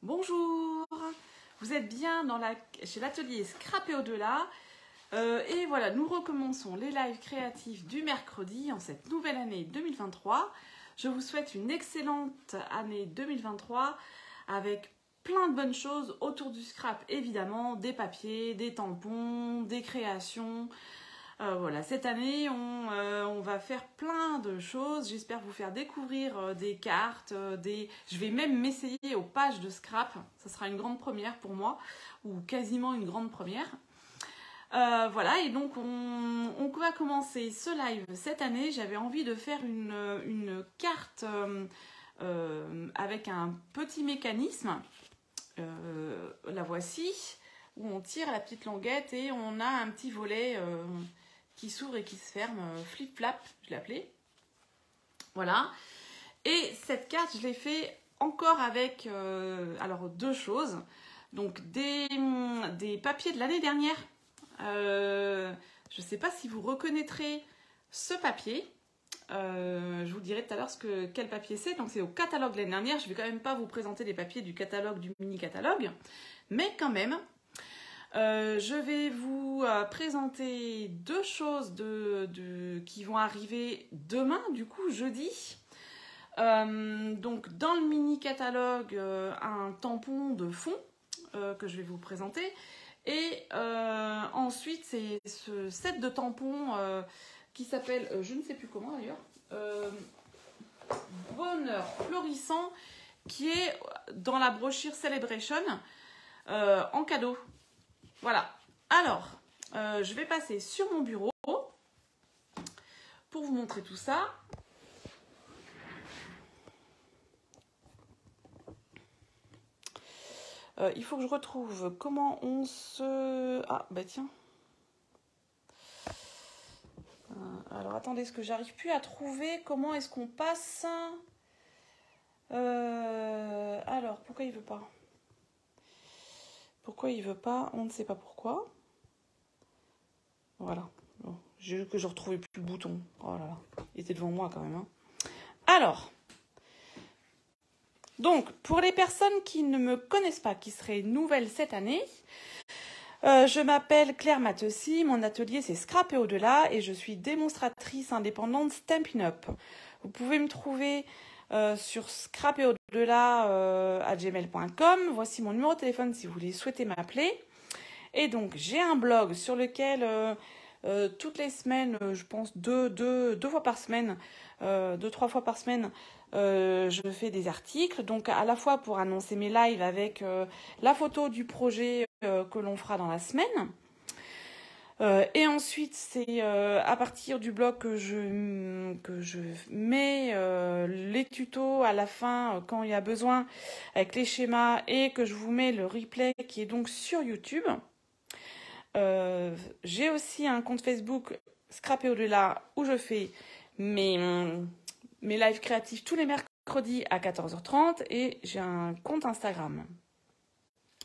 Bonjour, vous êtes bien chez l'atelier Scrap et au-delà. Et voilà, nous recommençons les lives créatifs du mercredi en cette nouvelle année 2023. Je vous souhaite une excellente année 2023 avec plein de bonnes choses autour du scrap, évidemment, des papiers, des tampons, des créations. Voilà, cette année, on va faire plein de choses. J'espère vous faire découvrir des cartes, Je vais même m'essayer aux pages de scrap. Ça sera une grande première pour moi, ou quasiment une grande première. Voilà, et donc on va commencer ce live cette année. J'avais envie de faire une carte avec un petit mécanisme. La voici, où on tire la petite languette et on a un petit volet qui s'ouvre et qui se ferme, flip-flap, je l'ai appelé. Voilà. Et cette carte, je l'ai fait encore avec alors deux choses. Donc des papiers de l'année dernière. Je ne sais pas si vous reconnaîtrez ce papier. Je vous dirai tout à l'heure quel papier c'est. Donc c'est au catalogue de l'année dernière. Je ne vais quand même pas vous présenter les papiers du catalogue, du mini-catalogue. Mais quand même, je vais vous présenter deux choses qui vont arriver demain, du coup jeudi. Donc dans le mini-catalogue, un tampon de fond que je vais vous présenter. Et ensuite, c'est ce set de tampons qui s'appelle, je ne sais plus comment d'ailleurs, Bonheur Florissant, qui est dans la brochure Celebration en cadeau. Voilà. Alors, je vais passer sur mon bureau pour vous montrer tout ça. Il faut que je retrouve comment on se... Ah, bah tiens. Alors, attendez, est-ce que j'arrive plus à trouver comment est-ce qu'on passe... Alors, pourquoi il veut pas? Pourquoi il veut pas? On ne sait pas pourquoi. Voilà. Bon, j'ai vu que je retrouvais plus le bouton. Oh là là, il était devant moi quand même. Hein. Alors... Donc, pour les personnes qui ne me connaissent pas, qui seraient nouvelles cette année, je m'appelle Claire Mattesi, mon atelier c'est Scrap et au-delà et je suis démonstratrice indépendante Stampin' Up. Vous pouvez me trouver sur scrap et au-delà @gmail.com. Voici mon numéro de téléphone si vous souhaitez m'appeler. Et donc, j'ai un blog sur lequel toutes les semaines, je pense deux fois par semaine, 2-3 fois par semaine, je fais des articles, donc à la fois pour annoncer mes lives avec la photo du projet que l'on fera dans la semaine. Et ensuite, c'est à partir du blog que je mets les tutos à la fin quand il y a besoin avec les schémas et que je vous mets le replay qui est donc sur YouTube. J'ai aussi un compte Facebook Scrap et au-delà où je fais mes lives créatifs tous les mercredis à 14h30 et j'ai un compte Instagram.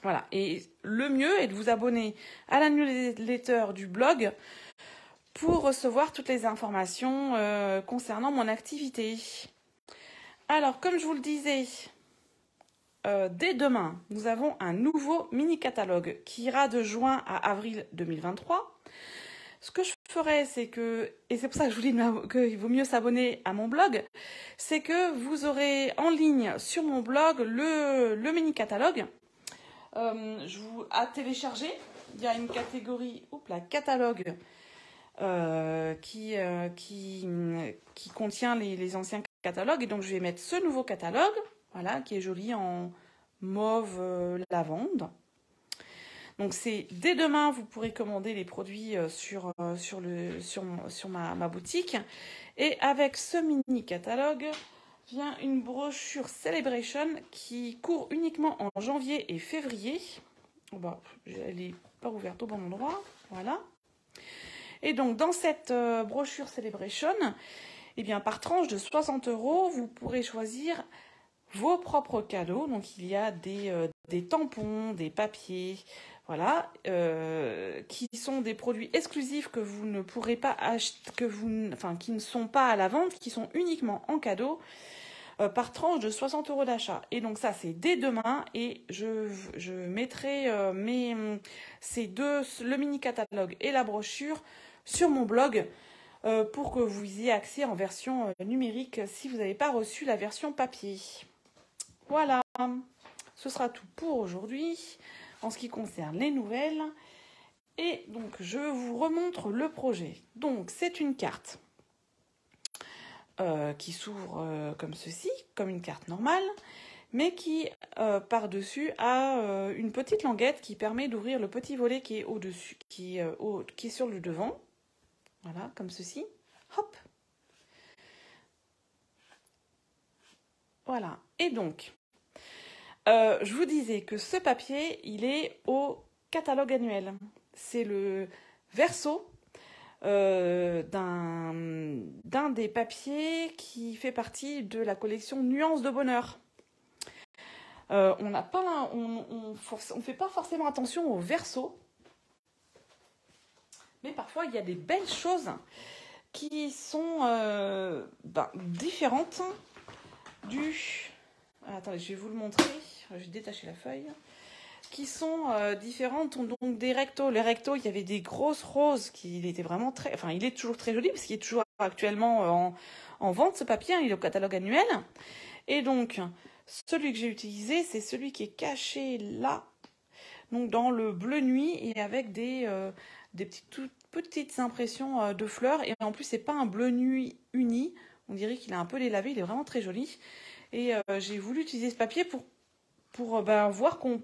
Voilà, et le mieux est de vous abonner à la newsletter du blog pour recevoir toutes les informations concernant mon activité. Alors, comme je vous le disais, dès demain, nous avons un nouveau mini-catalogue qui ira de juin à avril 2023. Ce que je ferai, c'est que, et c'est pour ça que je vous dis qu'il vaut mieux s'abonner à mon blog, c'est que vous aurez en ligne sur mon blog le mini-catalogue. Je vous à télécharger. Il y a une catégorie, catalogue, qui contient les anciens catalogues. Et donc, je vais mettre ce nouveau catalogue, voilà, qui est joli en mauve lavande. Donc c'est dès demain, vous pourrez commander les produits sur ma boutique. Et avec ce mini catalogue vient une brochure Celebration qui court uniquement en janvier et février. Bon, elle n'est pas ouverte au bon endroit, voilà. Et donc dans cette brochure Celebration, eh bien, par tranche de 60 €, vous pourrez choisir vos propres cadeaux. Donc il y a des tampons, des papiers, voilà, qui sont des produits exclusifs que vous ne pourrez pas acheter, qui ne sont pas à la vente, qui sont uniquement en cadeau. par tranche de 60 € d'achat. Et donc ça, c'est dès demain. Et je mettrai le mini catalogue et la brochure sur mon blog pour que vous ayez accès en version numérique si vous n'avez pas reçu la version papier. Voilà, ce sera tout pour aujourd'hui en ce qui concerne les nouvelles. Et donc, je vous remontre le projet. Donc, c'est une carte qui s'ouvre comme ceci, comme une carte normale, mais qui, par-dessus, a une petite languette qui permet d'ouvrir le petit volet qui est au-dessus, qui est sur le devant. Voilà, comme ceci. Hop. Voilà. Et donc, je vous disais que ce papier, il est au catalogue annuel. C'est le verso d'un des papiers qui fait partie de la collection Nuances de bonheur. On fait pas forcément attention au verso, mais parfois il y a des belles choses qui sont différentes du... Attendez, je vais vous le montrer. Je vais détacher la feuille. Qui sont différentes, donc des rectos. Les rectos, il y avait des grosses roses qui étaient vraiment très... Enfin, il est toujours très joli parce qu'il est toujours actuellement en vente, ce papier. Il est au catalogue annuel. Et donc, celui que j'ai utilisé, c'est celui qui est caché là, donc dans le bleu nuit et avec des toutes petites impressions de fleurs. Et en plus, c'est pas un bleu nuit uni. On dirait qu'il est un peu délavé. Il est vraiment très joli. Et j'ai voulu utiliser ce papier pour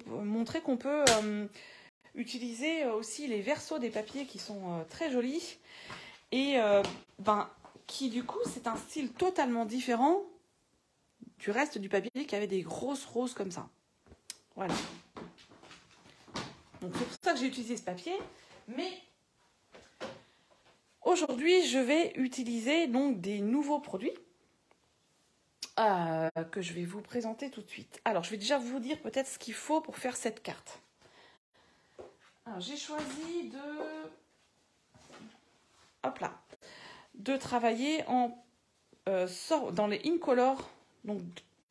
montrer qu'on peut utiliser aussi les versos des papiers qui sont très jolis et qui du coup c'est un style totalement différent du reste du papier qui avait des grosses roses comme ça. Voilà. Donc c'est pour ça que j'ai utilisé ce papier, mais aujourd'hui je vais utiliser donc des nouveaux produits que je vais vous présenter tout de suite. Alors, je vais déjà vous dire peut-être ce qu'il faut pour faire cette carte. Alors, j'ai choisi de travailler dans les Incolor, donc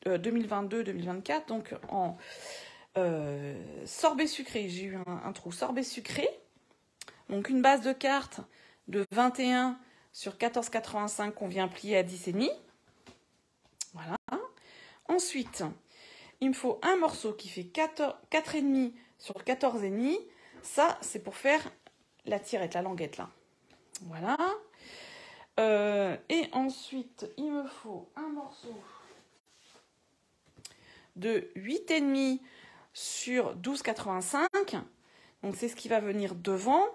2022-2024, donc en sorbet sucré. J'ai eu un trou sorbet sucré, donc une base de carte de 21 sur 14,85 qu'on vient plier à 10,5. Voilà. Ensuite, il me faut un morceau qui fait 4,5 sur 14,5. Ça, c'est pour faire la tirette, la languette là. Voilà. Et ensuite, il me faut un morceau de 8,5 sur 12,85. Donc, c'est ce qui va venir devant.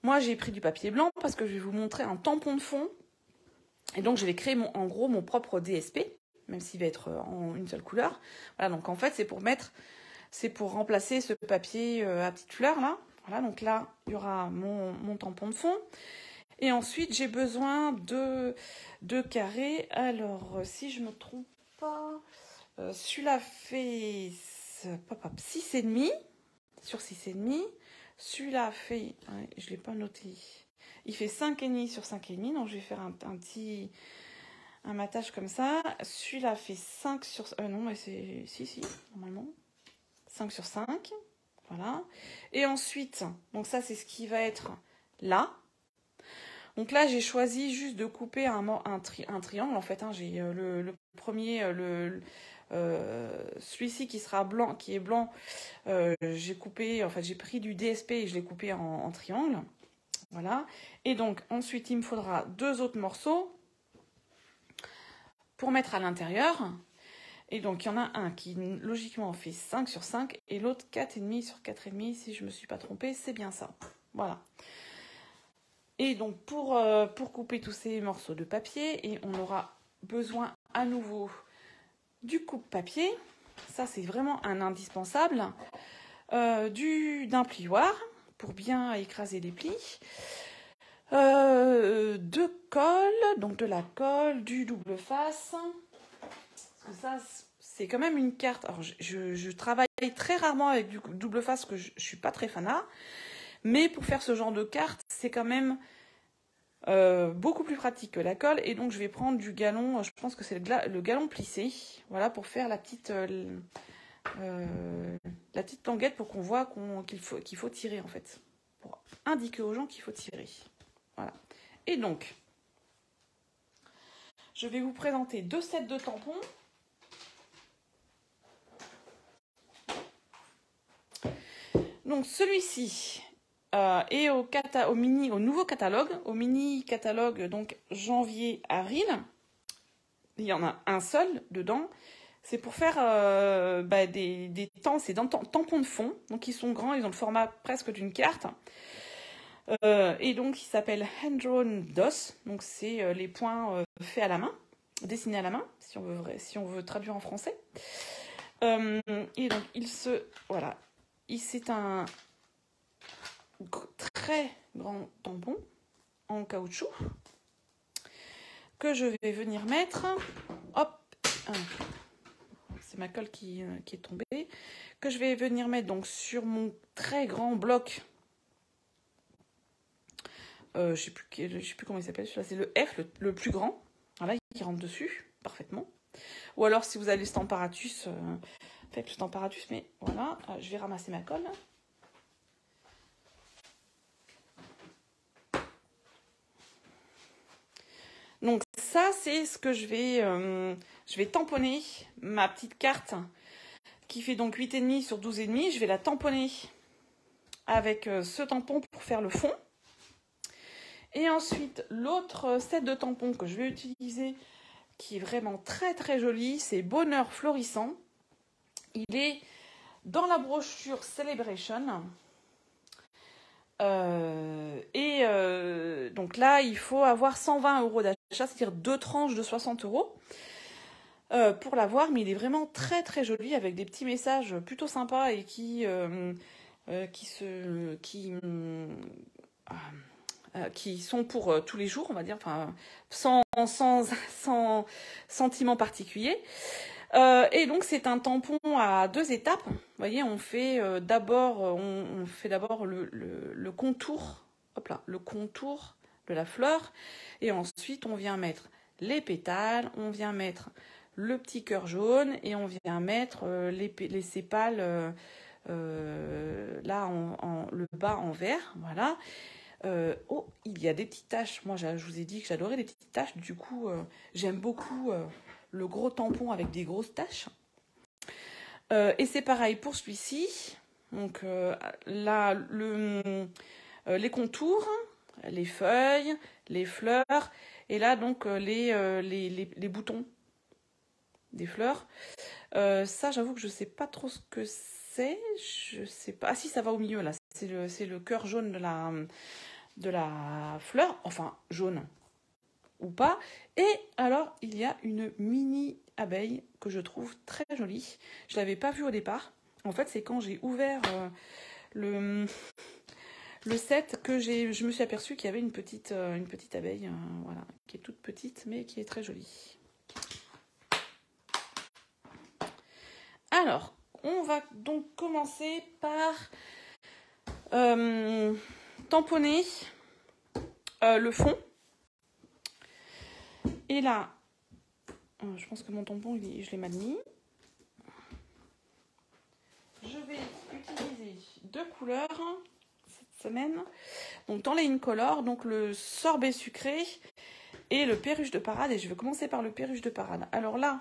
Moi, j'ai pris du papier blanc parce que je vais vous montrer un tampon de fond. Et donc, je vais créer en gros mon propre DSP. Même s'il va être en une seule couleur. Voilà, donc en fait, c'est pour remplacer ce papier à petites fleurs, là. Voilà, donc là, il y aura mon tampon de fond. Et ensuite, j'ai besoin de carrés. Alors, si je ne me trompe pas, celui-là fait 6,5 sur 6,5. Celui-là fait, je ne l'ai pas noté, il fait 5,5 sur 5,5. Donc, je vais faire un matage comme ça. Celui-là fait 5 sur... non, mais c'est... Si, normalement. 5 sur 5. Voilà. Et ensuite, donc ça, c'est ce qui va être là. Donc là, j'ai choisi juste de couper un triangle. En fait, j'ai le premier... celui-ci qui sera blanc, qui est blanc. J'ai coupé... En fait, j'ai pris du DSP et je l'ai coupé en triangle. Voilà. Et donc, ensuite, il me faudra 2 autres morceaux pour mettre à l'intérieur. Et donc, il y en a un qui, logiquement, fait 5 sur 5 et l'autre 4,5 sur 4,5. Si je ne me suis pas trompée, c'est bien ça. Voilà. Et donc, pour couper tous ces morceaux de papier, et on aura besoin à nouveau du coupe-papier. Ça, c'est vraiment un indispensable. D'un plioir pour bien écraser les plis. De colle, donc de la colle, du double face. Parce que ça, c'est quand même une carte. Alors, je travaille très rarement avec du double face, parce que je suis pas très fanat. Mais pour faire ce genre de carte, c'est quand même Beaucoup plus pratique que la colle. Et donc, je vais prendre du galon, je pense que c'est le galon plissé. Voilà, pour faire la petite languette pour qu'on voit qu'il faut tirer, en fait. Pour indiquer aux gens qu'il faut tirer. Voilà. Et donc, je vais vous présenter 2 sets de tampons. Donc, celui-ci est au nouveau catalogue, au mini catalogue, donc janvier-avril. Il y en a un seul dedans. C'est pour faire des tampons de fond. Donc, ils sont grands, ils ont le format presque d'une carte. Et donc, il s'appelle Hand Drawn DOS. Donc, c'est les points faits à la main, dessinés à la main, si on veut traduire en français. Et donc, voilà. C'est un très grand tampon en caoutchouc que je vais venir mettre. Hop, c'est ma colle qui est tombée. Que je vais venir mettre donc sur mon très grand bloc. Je sais plus comment il s'appelle. Celui-là, c'est le F, le plus grand. Voilà, qui rentre dessus parfaitement. Ou alors, si vous avez le Stamparatus, faites le Stamparatus. Mais voilà, je vais ramasser ma colle. Donc ça, c'est ce que je vais tamponner ma petite carte qui fait donc 8,5 sur 12,5. Je vais la tamponner avec ce tampon pour faire le fond. Et ensuite, l'autre set de tampons que je vais utiliser, qui est vraiment très très joli, c'est Bonheur Florissant. Il est dans la brochure Celebration. Donc là, il faut avoir 120 € d'achat, c'est-à-dire 2 tranches de 60 € pour l'avoir. Mais il est vraiment très très joli avec des petits messages plutôt sympas et qui sont pour tous les jours, on va dire, enfin, sans sentiment particulier. Et donc c'est un tampon à 2 étapes. Vous voyez, on fait d'abord le contour, hop là, le contour de la fleur, et ensuite on vient mettre les pétales, on vient mettre le petit cœur jaune, et on vient mettre les sépales là le bas en vert, voilà. Il y a des petites taches. Moi, je vous ai dit que j'adorais les petites taches. Du coup, j'aime beaucoup le gros tampon avec des grosses taches. Et c'est pareil pour celui-ci. Donc là, les contours, les feuilles, les fleurs. Et là, donc, les boutons des fleurs. Ça, j'avoue que je ne sais pas trop ce que c'est. Je sais pas. Ah si, ça va au milieu, là. C'est le cœur jaune de la fleur, enfin jaune ou pas. Et alors, il y a une mini abeille que je trouve très jolie. Je ne l'avais pas vue au départ. En fait, c'est quand j'ai ouvert le set que je me suis aperçue qu'il y avait une petite abeille, voilà, qui est toute petite, mais qui est très jolie. Alors, on va donc commencer par tamponner le fond. Et là, je pense que mon tampon, je l'ai mal mis. Je vais utiliser 2 couleurs cette semaine. Donc dans les Incolor, donc le sorbet sucré et le perruche de parade. Et je vais commencer par le perruche de parade. Alors là,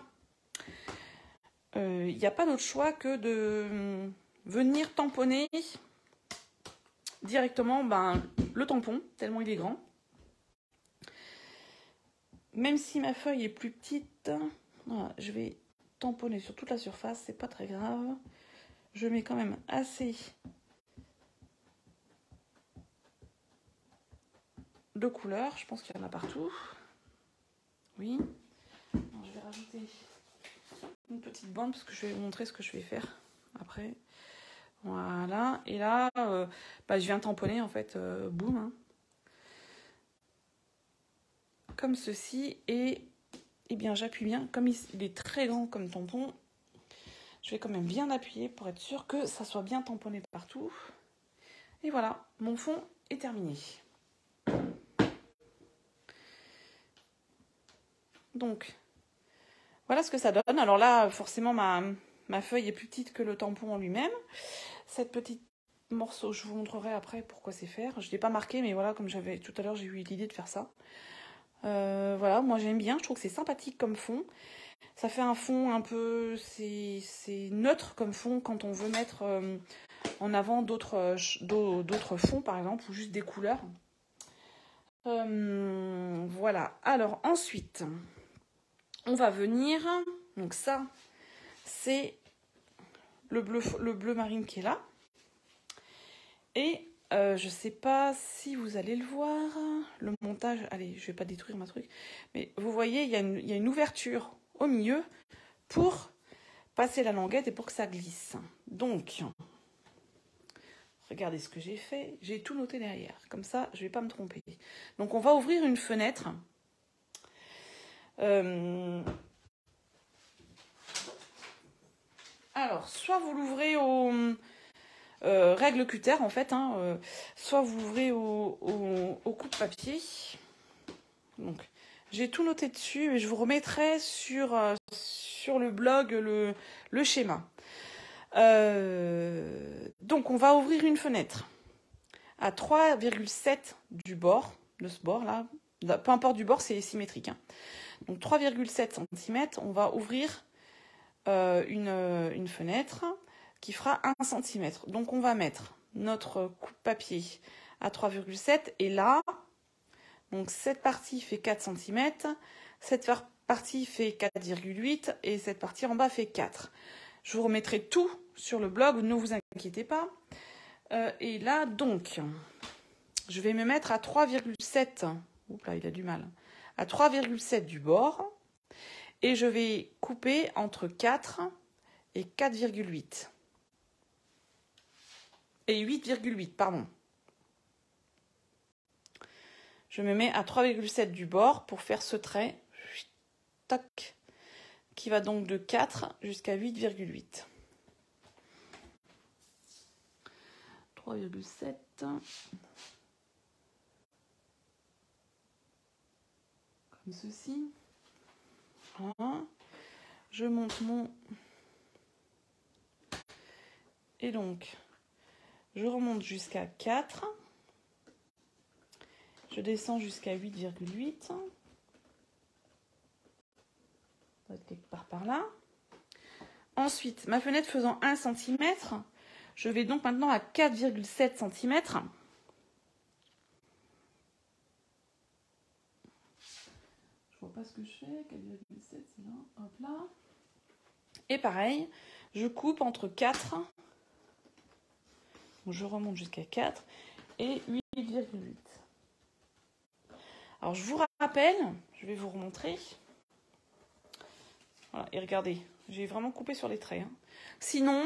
il n'y a pas d'autre choix que de venir tamponner directement le tampon, tellement il est grand. Même si ma feuille est plus petite, voilà, je vais tamponner sur toute la surface, c'est pas très grave. Je mets quand même assez de couleurs, je pense qu'il y en a partout. Oui. Alors, je vais rajouter une petite bande parce que je vais vous montrer ce que je vais faire après. Voilà, et là, je viens tamponner en fait, boum, hein. Comme ceci, et bien j'appuie bien, comme il est très grand comme tampon, je vais quand même bien appuyer pour être sûr que ça soit bien tamponné partout. Et voilà, mon fond est terminé. Donc, voilà ce que ça donne. Alors là, forcément, ma feuille est plus petite que le tampon en lui-même. Cette petite morceau, je vous montrerai après pourquoi c'est faire. Je ne l'ai pas marqué, mais voilà, comme j'avais tout à l'heure, j'ai eu l'idée de faire ça. Voilà, moi j'aime bien, je trouve que c'est sympathique comme fond. Ça fait un fond un peu, c'est neutre comme fond quand on veut mettre en avant d'autres fonds par exemple, ou juste des couleurs. Voilà, alors ensuite, on va venir, donc ça, c'est le bleu marine qui est là. Et je sais pas si vous allez le voir, le montage, allez, je vais pas détruire ma truc, mais vous voyez, il y a une ouverture au milieu pour passer la languette et pour que ça glisse. Donc, regardez ce que j'ai fait, j'ai tout noté derrière, comme ça je vais pas me tromper. Donc on va ouvrir une fenêtre. Alors, soit vous l'ouvrez au règle cutter en fait, hein, soit vous l'ouvrez au coupe-papier. Donc, j'ai tout noté dessus et je vous remettrai sur le blog le schéma. Donc, on va ouvrir une fenêtre à 3,7 du bord, de ce bord-là. Peu importe du bord, c'est symétrique. Hein. Donc, 3,7 cm, on va ouvrir une fenêtre qui fera 1 cm. Donc, on va mettre notre coupe-papier à 3,7 et là, donc cette partie fait 4 cm, cette partie fait 4,8 et cette partie en bas fait 4. Je vous remettrai tout sur le blog, ne vous inquiétez pas. Et là, donc, je vais me mettre à 3,7. Oups là, il a du mal. À 3,7 du bord. Et je vais couper entre 4 et 4,8. Et 8,8, pardon. Je me mets à 3,7 du bord pour faire ce trait. Tac. Qui va donc de 4 jusqu'à 8,8. 3,7. Comme ceci. Voilà. Je monte mon... Et donc, je remonte jusqu'à 4. Je descends jusqu'à 8,8. Ça va être quelque part par là. Ensuite, ma fenêtre faisant 1 cm, je vais donc maintenant à 4,7 cm. Je vois pas ce que je fais. 4,7, c'est là. Hop là. Et pareil, je coupe entre 4. Je remonte jusqu'à 4 et 8,8. Alors, je vous rappelle, je vais vous remontrer. Voilà, et regardez, j'ai vraiment coupé sur les traits. Hein. Sinon,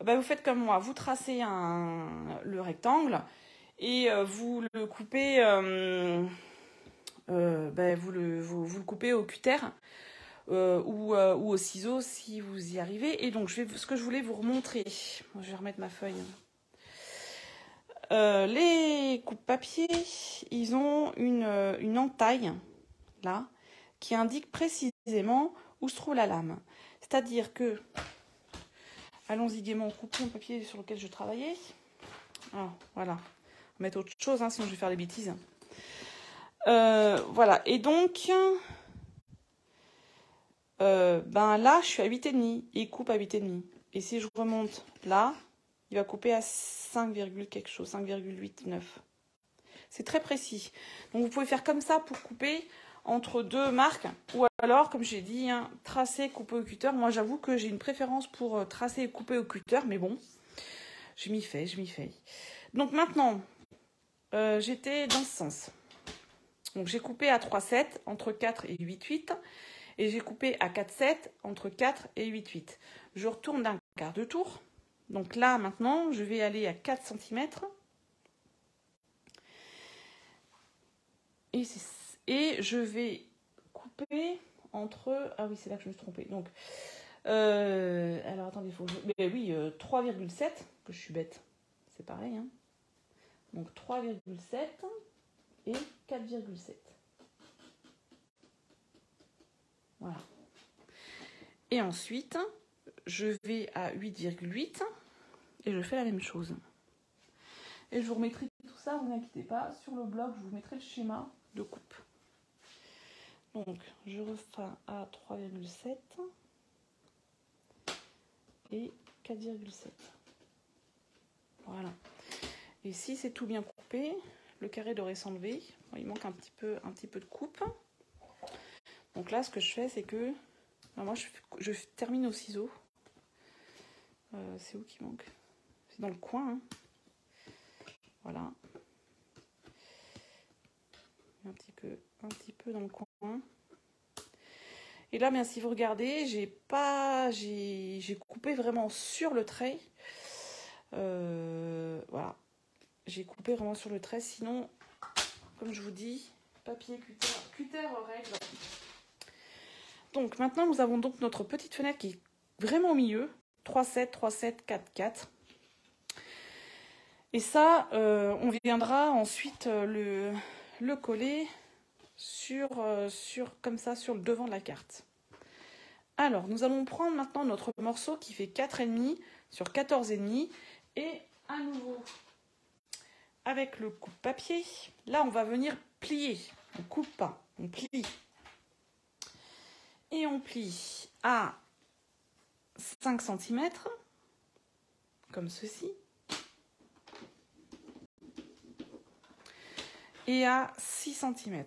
bah, vous faites comme moi, vous tracez le rectangle et vous le coupez, bah, vous le coupez au cutter ou au ciseau si vous y arrivez. Et donc, ce que je voulais vous remontrer, je vais remettre ma feuille. Les coupe-papiers, ils ont une entaille, là, qui indique précisément où se trouve la lame. C'est-à-dire que, allons-y gaiement, coupons le papier sur lequel je travaillais. Alors, voilà, on va mettre autre chose, hein, sinon je vais faire des bêtises. Voilà, et donc, ben là, je suis à 8,5, il coupe à 8,5. Et si je remonte là, il va couper à 5, quelque chose, 5,89. C'est très précis. Donc vous pouvez faire comme ça pour couper entre deux marques. Ou alors, comme j'ai dit, hein, tracer, couper au cutter. Moi, j'avoue que j'ai une préférence pour tracer et couper au cutter. Mais bon, je m'y fais. Donc maintenant, j'étais dans ce sens. Donc j'ai coupé à 3,7 entre 4 et 8,8. Et j'ai coupé à 4,7 entre 4 et 8,8. Je retourne d'un quart de tour. Donc là, maintenant, je vais aller à 4 cm. Et je vais couper entre... Ah oui, c'est là que je me suis trompée. Donc, alors, attendez, il faut... Mais oui, 3,7, que je suis bête. C'est pareil, hein. Donc, 3,7 et 4,7. Voilà. Et ensuite, je vais à 8,8 et je fais la même chose. Et je vous remettrai tout ça, vous inquiétez pas, sur le blog, je vous mettrai le schéma de coupe. Donc, je refais à 3,7 et 4,7. Voilà. Et si c'est tout bien coupé, le carré devrait s'enlever. Bon, il manque un petit peu de coupe. Donc là, ce que je fais, c'est que... Alors moi, je termine au ciseau. C'est où qui manque? C'est dans le coin. Hein. Voilà. Un petit peu dans le coin. Et là, bien, si vous regardez, j'ai coupé vraiment sur le trait. Voilà. J'ai coupé vraiment sur le trait. Sinon, comme je vous dis, papier cutter règle. Donc maintenant, nous avons donc notre petite fenêtre qui est vraiment au milieu. 3,7, 3,7, 4,4. Et ça, on viendra ensuite le coller comme ça sur le devant de la carte. Alors, nous allons prendre maintenant notre morceau qui fait 4,5 sur 14,5 et à nouveau avec le coupe-papier. Là, on va venir plier. On ne coupe pas, on plie. Et on plie à 5 cm, comme ceci. Et à 6 cm.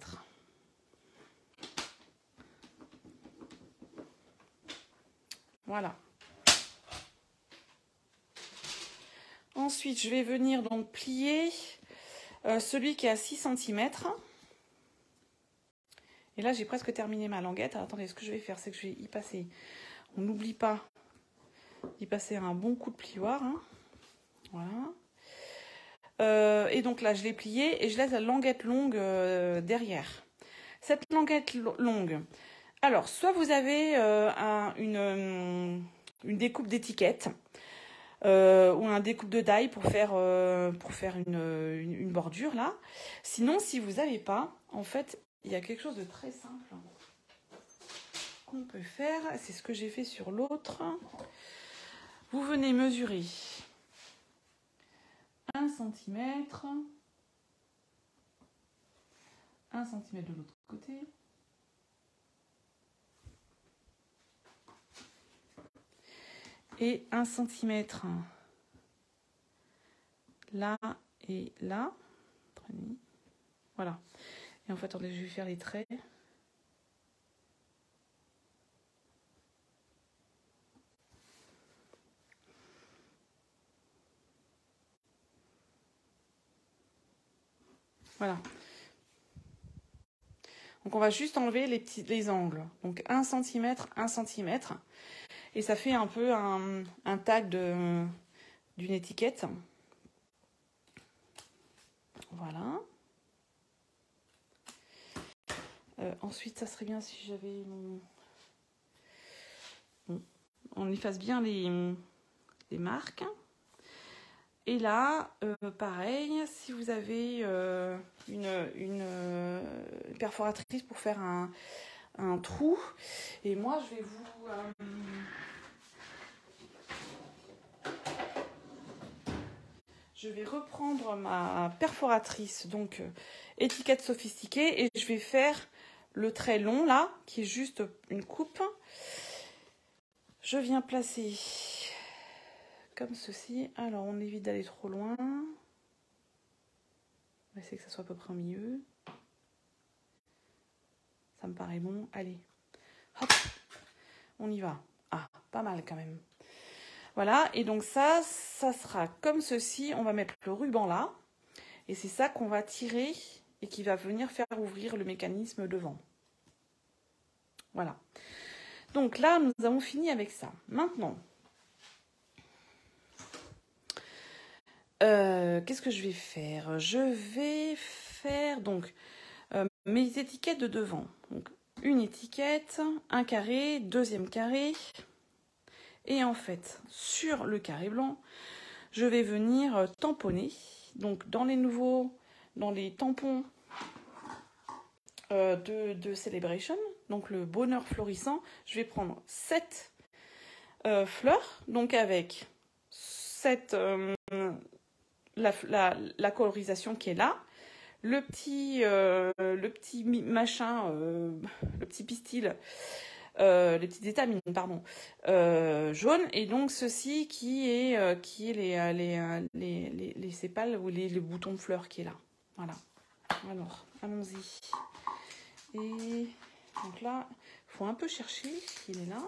Voilà. Ensuite, je vais venir donc plier celui qui est à 6 cm. Et là, j'ai presque terminé ma languette. Alors, attendez, ce que je vais faire, c'est que je vais y passer. On n'oublie pas d'y passer un bon coup de plioir. Hein. Voilà. Et donc là, je l'ai plié et je laisse la languette longue derrière. Cette languette longue, alors, soit vous avez une découpe d'étiquette ou un découpe de die pour faire une bordure là. Sinon, si vous n'avez pas, en fait, il y a quelque chose de très simple qu'on peut faire. C'est ce que j'ai fait sur l'autre. Vous venez mesurer 1 cm, 1 cm de l'autre côté. Et 1 cm là et là. Voilà. Et en fait, attendez, je vais faire les traits. Voilà. Donc on va juste enlever les angles. Donc 1 cm, 1 cm. Et ça fait un peu un tag d'une étiquette. Voilà. Ensuite, ça serait bien si j'avais mon... Bon, on efface bien les marques. Et là, pareil, si vous avez une perforatrice pour faire un trou, et moi je vais vous... je vais reprendre ma perforatrice, donc étiquette sophistiquée, et je vais faire le trait long là, qui est juste une coupe. Je viens placer comme ceci. Alors on évite d'aller trop loin. On va essayer que ça soit à peu près au milieu. Ça me paraît bon. Allez, hop, on y va. Ah, pas mal quand même. Voilà, et donc ça sera comme ceci. On va mettre le ruban là. Et c'est ça qu'on va tirer et qui va venir faire ouvrir le mécanisme devant. Voilà. Donc là, nous avons fini avec ça. Maintenant, qu'est-ce que je vais faire? Je vais faire donc mes étiquettes de devant. Donc, une étiquette, un carré, deuxième carré. Et en fait, sur le carré blanc, je vais venir tamponner. Donc, dans les tampons de Celebration, donc le bonheur florissant, je vais prendre 7 fleurs, donc avec la colorisation qui est là, le petit machin, le petit pistil, les petites étamines, pardon, jaunes, et donc ceci qui est les sépales ou les boutons de fleurs qui est là. Voilà. Alors, allons-y. Et donc là, il faut un peu chercher, il est là.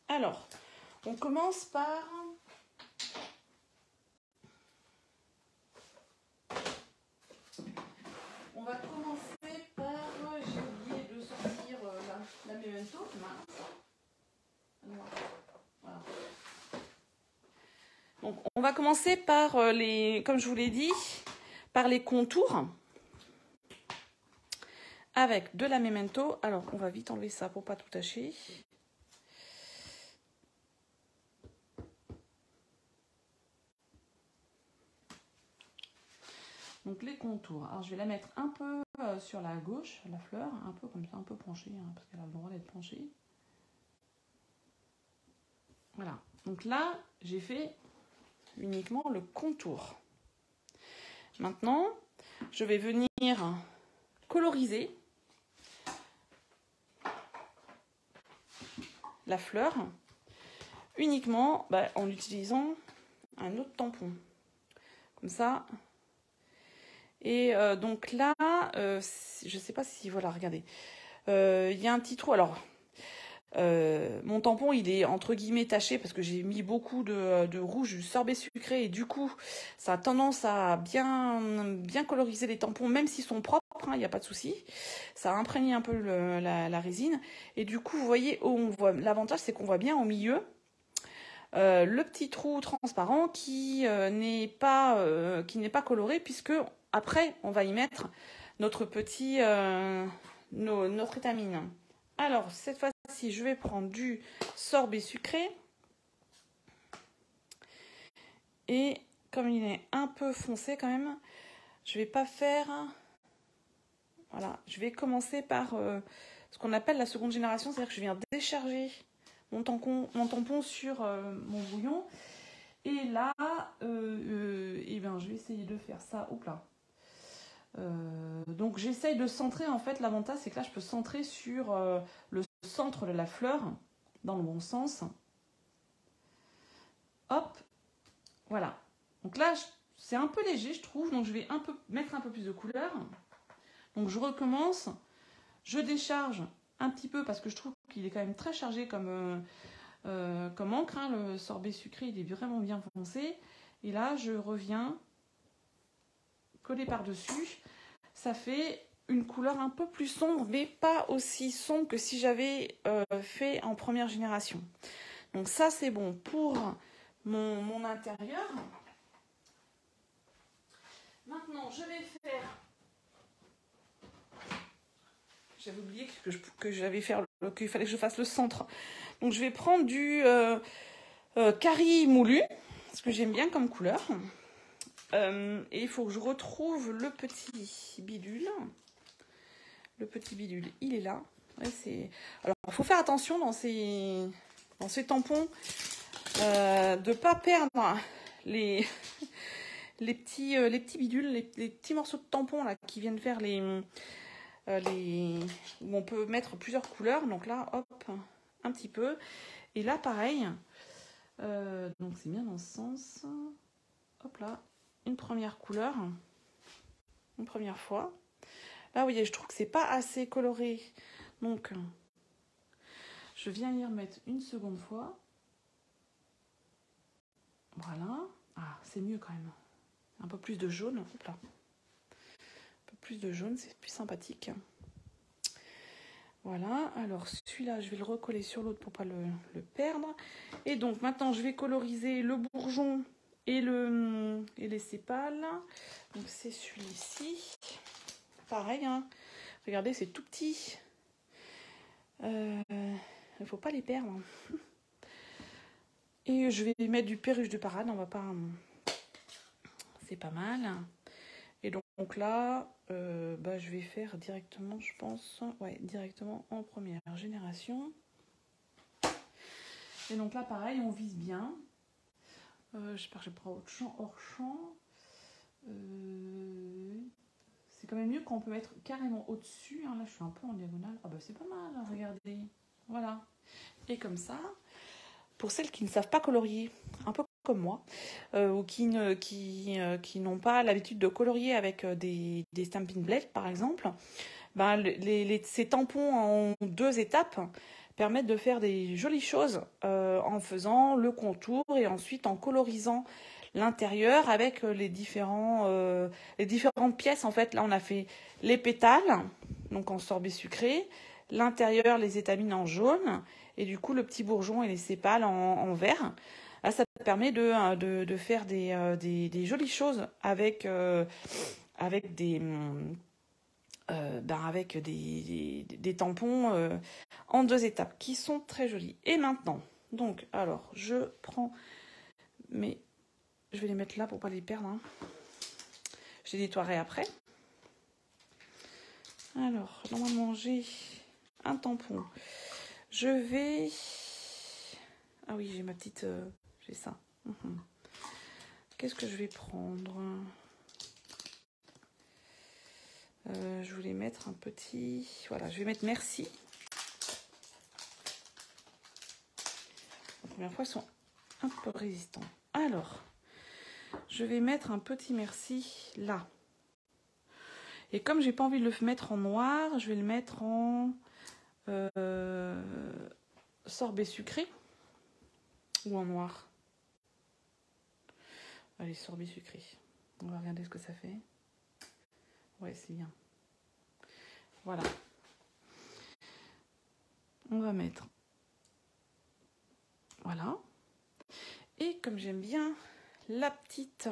Alors, on commence par... On va commencer par... J'ai oublié de sortir la memento. Voilà. Donc, on va commencer par comme je vous l'ai dit, par les contours. Avec de la memento. Alors, on va vite enlever ça pour pas tout tâcher. Donc les contours. Alors je vais la mettre un peu sur la gauche, la fleur, un peu comme ça, un peu penchée, hein, parce qu'elle a le droit d'être penchée. Voilà. Donc là, j'ai fait uniquement le contour. Maintenant, je vais venir coloriser la fleur uniquement en utilisant un autre tampon. Comme ça. Et donc là, je ne sais pas si, voilà, regardez. Il y a un petit trou. Alors, mon tampon, il est entre guillemets taché parce que j'ai mis beaucoup de rouge, du sorbet sucré. Et du coup, ça a tendance à bien coloriser les tampons, même s'ils sont propres, hein, il n'y a pas de souci. Ça a imprégné un peu la résine. Et du coup, vous voyez, l'avantage, c'est qu'on voit bien au milieu le petit trou transparent qui n'est pas coloré, puisque après on va y mettre notre notre étamine. Alors cette fois-ci je vais prendre du sorbet sucré et comme il est un peu foncé quand même, je vais pas faire, voilà, je vais commencer par ce qu'on appelle la seconde génération, c'est-à-dire que je viens décharger mon tampon sur mon bouillon. Et là, je vais essayer de faire ça. Oups là. Donc j'essaye de centrer, en fait, l'avantage c'est que là je peux centrer sur le centre de la fleur, dans le bon sens. Hop, voilà. Donc là, c'est un peu léger, je trouve, donc je vais mettre un peu plus de couleur. Donc je recommence, je décharge un petit peu parce que je trouve qu'il est quand même très chargé comme encre, hein. Le sorbet sucré, il est vraiment bien foncé. Et là, je reviens coller par-dessus. Ça fait une couleur un peu plus sombre, mais pas aussi sombre que si j'avais fait en première génération. Donc ça, c'est bon pour mon intérieur. Maintenant, je vais faire... J'avais oublié que j'avais fait qu'il fallait que je fasse le centre. Donc je vais prendre du Cari moulu, ce que j'aime bien comme couleur. Et il faut que je retrouve le petit bidule. Le petit bidule, il est là. Ouais, alors, il faut faire attention dans ces tampons de ne pas perdre les petits bidules, les petits morceaux de tampons là, qui viennent faire où on peut mettre plusieurs couleurs. Donc là, hop, un petit peu. Et là, pareil. Donc c'est bien dans ce sens. Hop là, une première couleur. Une première fois. Là, vous voyez, je trouve que c'est pas assez coloré. Donc, je viens y remettre une seconde fois. Voilà. Ah, c'est mieux quand même. Un peu plus de jaune. Hop là. Un peu plus de jaune, c'est plus sympathique. Voilà. Alors, celui-là, je vais le recoller sur l'autre pour pas le perdre. Et donc, maintenant, je vais coloriser le bourgeon et les sépales. Donc, c'est celui-ci. Pareil, hein. Regardez, c'est tout petit. Il ne faut pas les perdre. Et je vais mettre du perruche de parade. On va pas... C'est pas mal. Et donc Donc là, je vais faire directement, je pense, ouais, directement en première génération. Et donc là, pareil, on vise bien. J'espère que je prends autre champ, hors champ. C'est quand même mieux quand on peut mettre carrément au-dessus. Hein. Là, je suis un peu en diagonale. Ah bah c'est pas mal, hein, regardez. Voilà. Et comme ça, pour celles qui ne savent pas colorier, un peu comme moi, ou qui n'ont pas l'habitude de colorier avec des Stampin' Blade, par exemple, ces tampons en 2 étapes permettent de faire des jolies choses en faisant le contour et ensuite en colorisant l'intérieur avec les différentes pièces. En fait, là, on a fait les pétales, donc en sorbet sucré, l'intérieur, les étamines en jaune, et du coup, le petit bourgeon et les sépales en vert. Là, ça permet de faire des jolies choses avec des tampons en 2 étapes qui sont très jolis. Et maintenant, donc, alors, je prends mes... Je vais les mettre là pour pas les perdre. Hein. Je les nettoierai après. Alors, normalement, j'ai un tampon. Je vais... Ah oui, j'ai ma petite... j'ai ça. Qu'est-ce que je vais prendre ? Je voulais mettre un petit... Voilà, je vais mettre merci. La première fois, ils sont un peu résistants. Alors, je vais mettre un petit merci là. Et comme j'ai pas envie de le mettre en noir, je vais le mettre en sorbet sucré ou en noir. Allez, sorbet sucré. On va regarder ce que ça fait. Ouais, c'est bien. Voilà. On va mettre. Voilà. Et comme j'aime bien la petite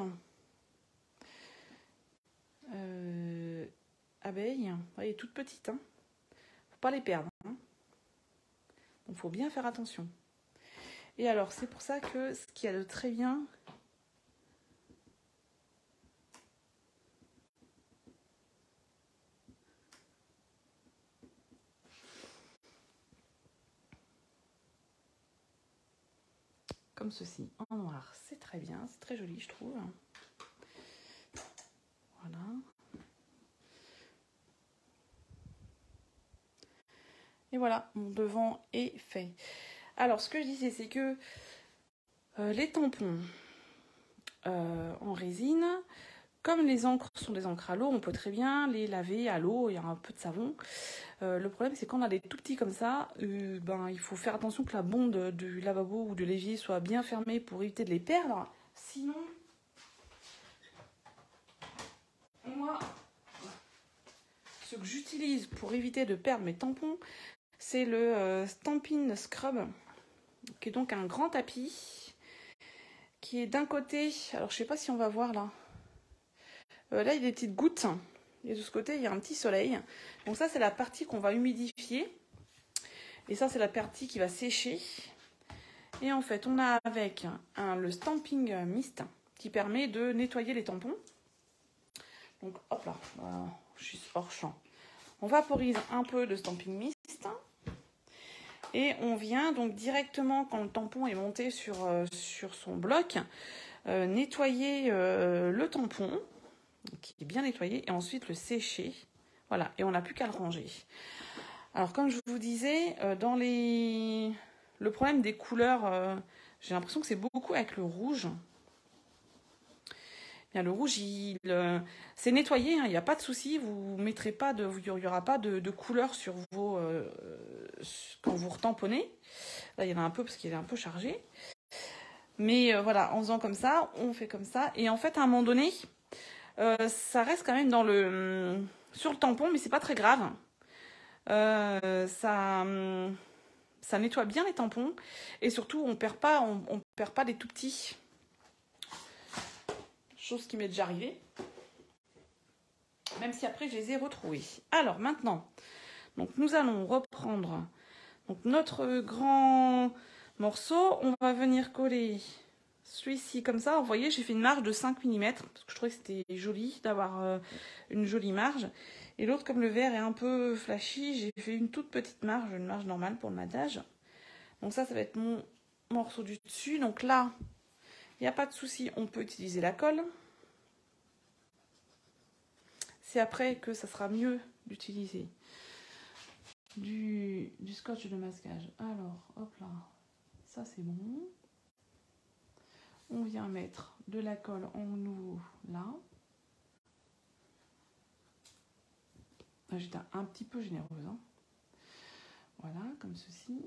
abeille, elle est toute petite. Hein. Faut pas les perdre. Hein. Donc, faut bien faire attention. Et alors, c'est pour ça que ce qu'il y a de très bien... Comme ceci, en noir, c'est très bien, c'est très joli, je trouve. Voilà. Et voilà, mon devant est fait. Alors, ce que je disais, c'est que les tampons en résine, comme les encres sont des encres à l'eau, on peut très bien les laver à l'eau, il y a un peu de savon. Le problème, c'est quand on a des tout petits comme ça, il faut faire attention que la bonde du lavabo ou de l'évier soit bien fermée pour éviter de les perdre. Sinon, moi, ce que j'utilise pour éviter de perdre mes tampons, c'est le Stampin' Scrub, qui est donc un grand tapis, qui est d'un côté, alors je sais pas si on va voir là, là il y a des petites gouttes, et de ce côté il y a un petit soleil. Donc ça c'est la partie qu'on va humidifier, et ça c'est la partie qui va sécher. Et en fait on a avec le Stamping Mist, qui permet de nettoyer les tampons. Donc hop là, je suis hors champ. On vaporise un peu de Stamping Mist. Et on vient donc directement, quand le tampon est monté sur son bloc, nettoyer le tampon, qui est bien nettoyé, et ensuite le sécher. Voilà, et on n'a plus qu'à le ranger. Alors, comme je vous disais, le problème des couleurs, j'ai l'impression que c'est beaucoup avec le rouge. Bien, le rouge, c'est nettoyé, hein, il n'y a pas de souci, il n'y aura pas de couleur sur vos... quand vous retamponnez. Là, il y en a un peu parce qu'il est un peu chargé. Mais voilà, en faisant comme ça, on fait comme ça. Et en fait, à un moment donné, ça reste quand même sur le tampon, mais c'est pas très grave. Ça nettoie bien les tampons. Et surtout, on perd pas les tout petits. Chose qui m'est déjà arrivée. Même si après, je les ai retrouvés. Alors, maintenant, donc, nous allons reprendre notre grand morceau. On va venir coller celui-ci comme ça. Vous voyez, j'ai fait une marge de 5 mm parce que je trouvais que c'était joli d'avoir une jolie marge. Et l'autre, comme le vert est un peu flashy, j'ai fait une toute petite marge, une marge normale pour le matage. Donc ça va être mon morceau du dessus. Donc là, il n'y a pas de souci, on peut utiliser la colle. C'est après que ça sera mieux d'utiliser du scotch de masquage. Alors, hop là, ça c'est bon. On vient mettre de la colle en nouveau là. J'étais un petit peu généreuse. Hein. Voilà, comme ceci.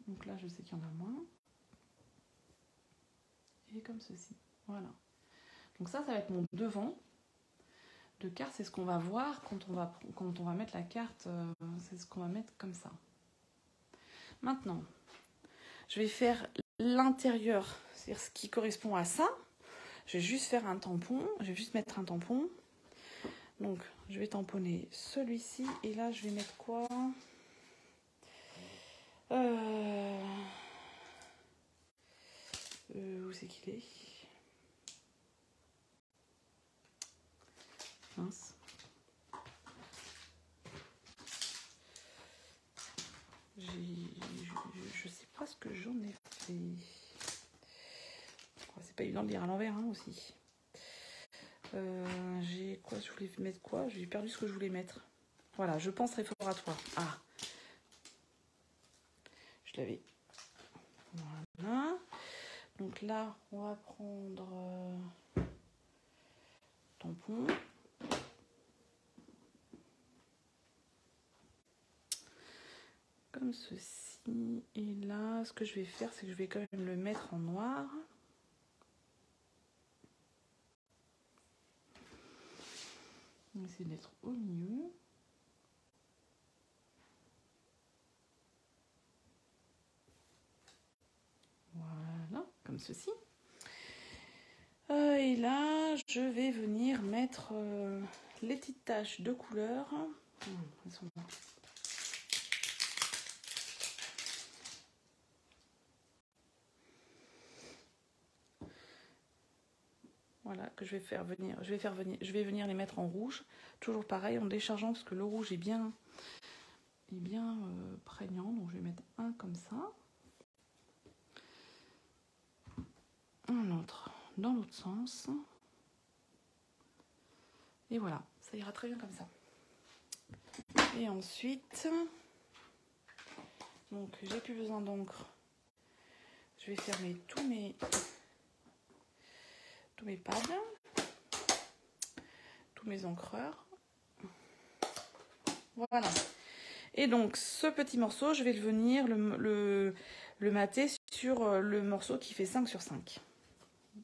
Donc là, je sais qu'il y en a moins. Et comme ceci. Voilà. Donc ça va être mon devant de carte. C'est ce qu'on va voir quand on va mettre la carte. C'est ce qu'on va mettre comme ça. Maintenant, je vais faire l'intérieur. C'est-à-dire ce qui correspond à ça. Je vais juste faire un tampon. Je vais juste mettre un tampon. Donc, je vais tamponner celui-ci. Et là, je vais mettre quoi ? Où c'est qu'il est ? Mince. Je sais pas ce que j'en ai fait. C'est pas évident de lire à l'envers hein, aussi. J'ai quoi ? Je voulais mettre quoi ? J'ai perdu ce que je voulais mettre. Voilà, je pense fort à toi. Ah, je l'avais. Voilà. Donc là, on va prendre tampon. Comme ceci. Et là, ce que je vais faire, c'est que je vais quand même le mettre en noir. On va essayer d'être au milieu. Voilà, comme ceci. Et là, je vais venir mettre les petites taches de couleur. Elles sont là. Voilà, que je vais faire venir. Je vais venir les mettre en rouge. Toujours pareil, en déchargeant, parce que le rouge est bien prégnant. Donc je vais mettre un comme ça. Un autre dans l'autre sens. Et voilà, ça ira très bien comme ça. Et ensuite, donc j'ai plus besoin d'encre. Je vais fermer tous mes pads, tous mes encreurs. Voilà. Et donc ce petit morceau, je vais venir le mater sur le morceau qui fait 5 sur 5.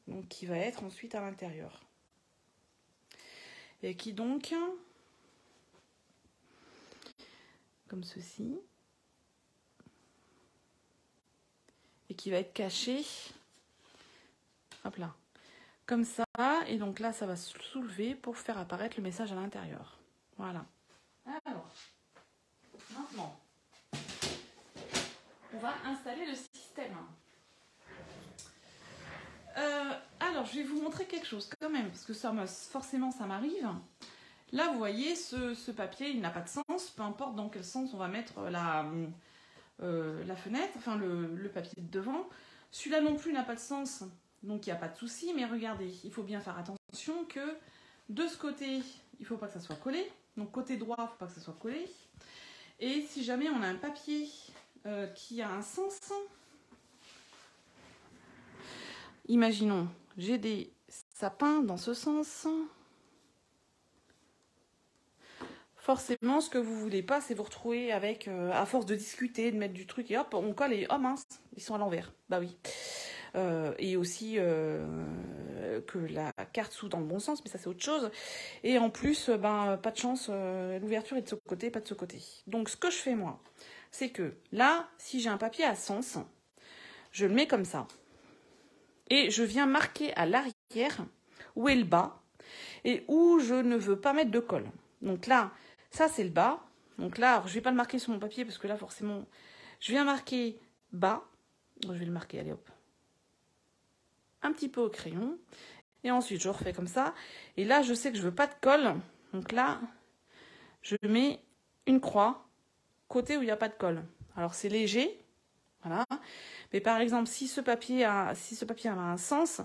Donc qui va être ensuite à l'intérieur. Et qui donc, comme ceci, et qui va être caché, hop là, comme ça, et donc là ça va se soulever pour faire apparaître le message à l'intérieur. Voilà. Alors, maintenant, on va installer le système. Alors, je vais vous montrer quelque chose quand même, parce que forcément ça m'arrive. Là, vous voyez, ce papier, il n'a pas de sens, peu importe dans quel sens on va mettre la fenêtre, enfin le papier de devant. Celui-là non plus n'a pas de sens, donc il n'y a pas de souci, mais regardez, il faut bien faire attention que de ce côté, il ne faut pas que ça soit collé, donc côté droit, il ne faut pas que ça soit collé. Et si jamais on a un papier qui a un sens, imaginons, j'ai des sapins dans ce sens. Forcément, ce que vous voulez pas, c'est vous retrouver avec, à force de discuter, de mettre du truc, et hop, on colle et oh mince, ils sont à l'envers. Bah oui. Et aussi que la carte s'ouvre dans le bon sens, mais ça c'est autre chose. Et en plus, pas de chance, l'ouverture est de ce côté, pas de ce côté. Donc ce que je fais moi, c'est que là, si j'ai un papier à sens, je le mets comme ça. Et je viens marquer à l'arrière où est le bas et où je ne veux pas mettre de colle. Donc là, ça c'est le bas. Donc là, alors, je ne vais pas le marquer sur mon papier parce que là forcément, je viens marquer bas. Donc, je vais le marquer, allez hop. un petit peu au crayon. Et ensuite, je refais comme ça. Et là, je sais que je veux pas de colle. Donc là, je mets une croix côté où il n'y a pas de colle. Alors, c'est léger. Voilà. Mais par exemple, si ce papier a un sens,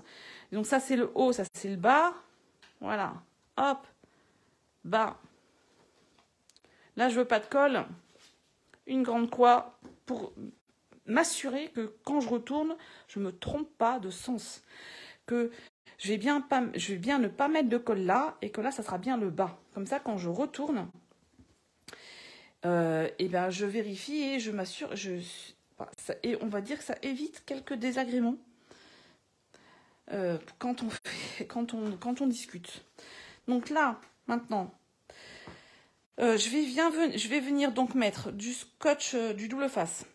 donc ça, c'est le haut, ça, c'est le bas. Voilà. Hop. Bas. Là, je veux pas de colle. Une grande croix pour m'assurer que quand je retourne, je me trompe pas de sens. Que je vais bien ne pas mettre de colle là et que là, ça sera bien le bas. Comme ça, quand je retourne, et ben, je vérifie et je m'assure. Et on va dire que ça évite quelques désagréments quand on discute. Donc là, maintenant, je vais venir donc mettre du scotch, du double face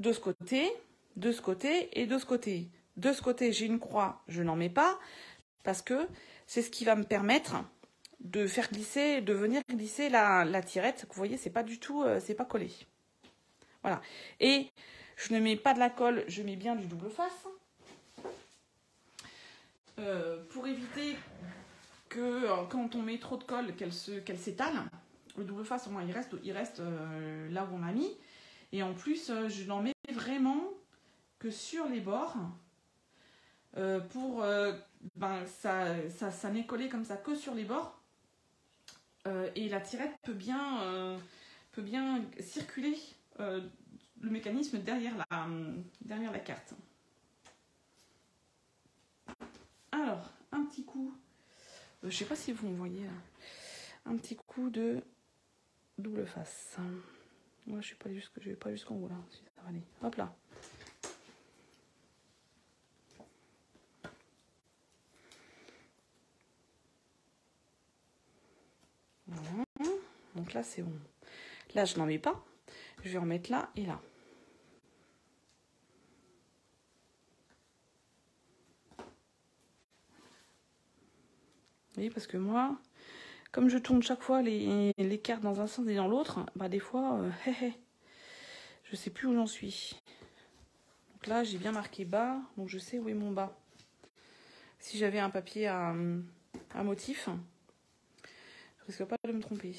de ce côté et de ce côté. De ce côté, j'ai une croix, je n'en mets pas parce que c'est ce qui va me permettre de faire glisser, de venir glisser la tirette. Vous voyez, c'est pas du tout, c'est pas collé. Voilà. Et je ne mets pas de la colle, je mets bien du double face pour éviter que quand on met trop de colle, qu'elle s'étale. Le double face, au moins, il reste là où on l'a mis. Et en plus, je n'en mets vraiment que sur les bords pour ça n'est collé comme ça que sur les bords. Et la tirette peut bien circuler le mécanisme derrière la carte. Alors, un petit coup, je ne sais pas si vous me voyez, un petit coup de double face. Moi, je vais pas jusqu'en haut là, si ça va aller. Hop là. Voilà. Donc là, c'est bon. Là, je n'en mets pas. Je vais en mettre là et là. Vous voyez, parce que moi, comme je tourne chaque fois les cartes dans un sens et dans l'autre, bah des fois, je sais plus où j'en suis. Donc là, j'ai bien marqué bas, donc je sais où est mon bas. Si j'avais un papier à motif, je risque pas de me tromper.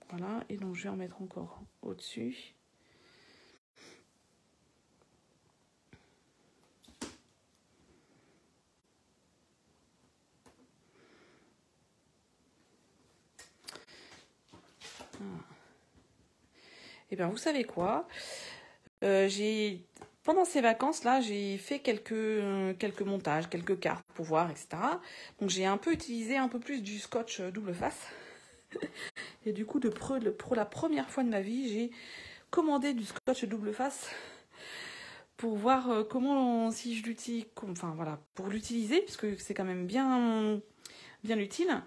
Voilà, et donc je vais en mettre encore au-dessus. Et bien, vous savez quoi, pendant ces vacances-là, j'ai fait quelques montages, quelques cartes pour voir, etc. Donc, j'ai un peu utilisé un peu plus du scotch double face. Et du coup, pour la première fois de ma vie, j'ai commandé du scotch double face pour voir si je l'utilise, enfin voilà, pour l'utiliser, puisque c'est quand même bien utile,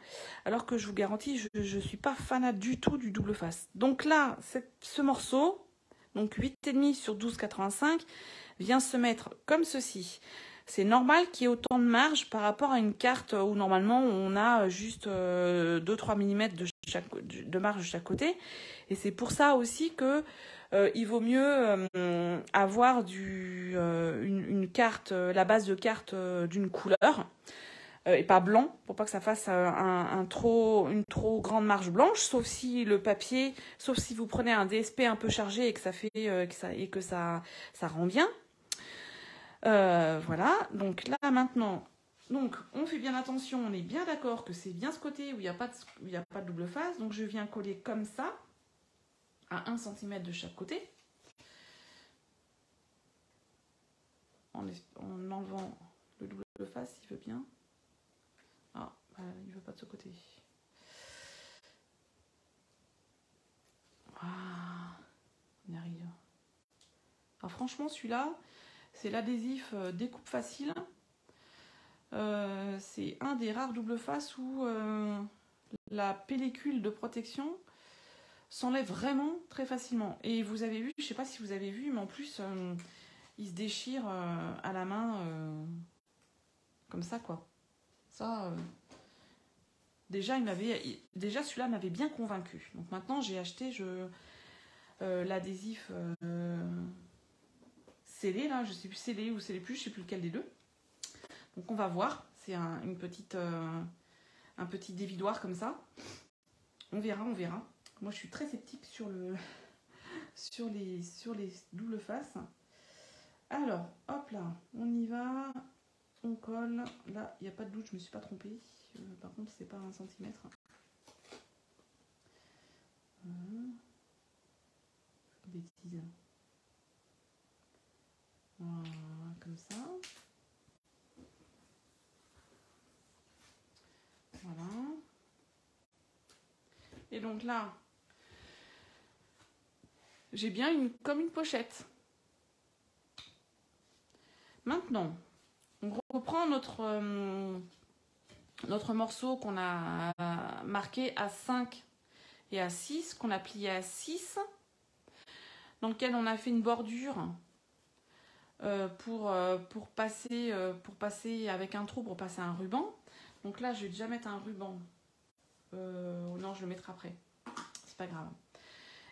alors que je vous garantis, je ne suis pas fanat du tout du double face. Donc là, ce morceau, donc 8,5 sur 12,85, vient se mettre comme ceci. C'est normal qu'il y ait autant de marge par rapport à une carte où normalement on a juste 2-3 mm de marge de chaque côté. Et c'est pour ça aussi que il vaut mieux avoir une carte, la base de carte d'une couleur. Et pas blanc, pour pas que ça fasse une trop grande marge blanche, sauf si vous prenez un DSP un peu chargé et que ça rend bien. Voilà, donc là maintenant, donc on fait bien attention, on est bien d'accord que c'est bien ce côté où il n'y a pas de double face, donc je viens coller comme ça, à 1 cm de chaque côté, en enlevant le double face, il veut bien. Ah, il ne veut pas de ce côté. Ah, on y arrive. Alors franchement, celui-là, c'est l'adhésif découpe facile. C'est un des rares double face où la pellicule de protection s'enlève vraiment très facilement. Et vous avez vu, je ne sais pas si vous avez vu, mais en plus, il se déchire à la main comme ça, quoi. Ça, déjà celui-là m'avait bien convaincu. Donc maintenant, j'ai acheté l'adhésif scellé, là, je sais plus scellé ou scellé plus, je sais plus lequel des deux. Donc on va voir, c'est un petit dévidoir comme ça. On verra, on verra. Moi je suis très sceptique sur les doubles faces. Alors, hop là, on y va, on colle. Là, il n'y a pas de doute, je ne me suis pas trompée. Par contre, c'est pas 1 centimètre. Bêtise. Voilà, comme ça. Voilà. Et donc là, j'ai bien comme une pochette. Maintenant, on reprend notre morceau qu'on a marqué à 5 et à 6, qu'on a plié à 6, dans lequel on a fait une bordure pour passer avec un trou, pour passer un ruban. Donc là, je vais déjà mettre un ruban. Non, je le mettrai après. C'est pas grave.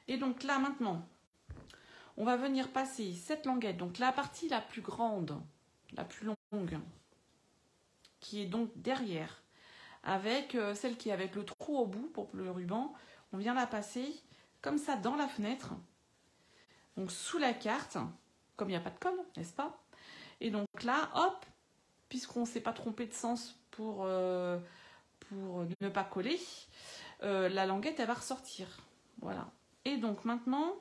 Et donc là, maintenant, on va venir passer cette languette. Donc la partie la plus grande, la plus longue, qui est donc derrière, avec celle qui est avec le trou au bout pour le ruban, on vient la passer comme ça dans la fenêtre, donc sous la carte, comme il n'y a pas de colle, n'est-ce pas? Et donc là, hop, puisqu'on ne s'est pas trompé de sens pour ne pas coller, la languette, elle va ressortir. Voilà. Et donc maintenant,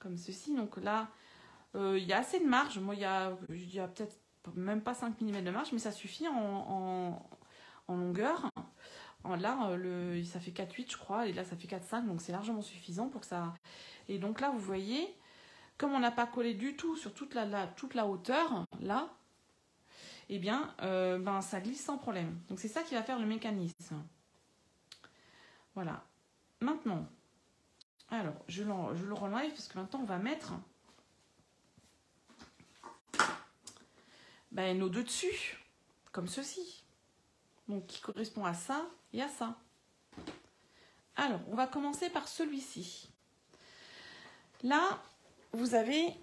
comme ceci, donc là, il y a assez de marge. Moi, il y a peut-être même pas 5 mm de marge, mais ça suffit en longueur. Là, ça fait 4,8 je crois, et là ça fait 4,5, donc c'est largement suffisant pour que ça... Et donc là, vous voyez, comme on n'a pas collé du tout sur toute la hauteur, là, eh bien, ça glisse sans problème. Donc c'est ça qui va faire le mécanisme. Voilà. Maintenant, alors, je le renlève parce que maintenant on va mettre nos deux dessus, comme ceci. Donc qui correspond à ça et à ça. Alors, on va commencer par celui-ci. Là, vous avez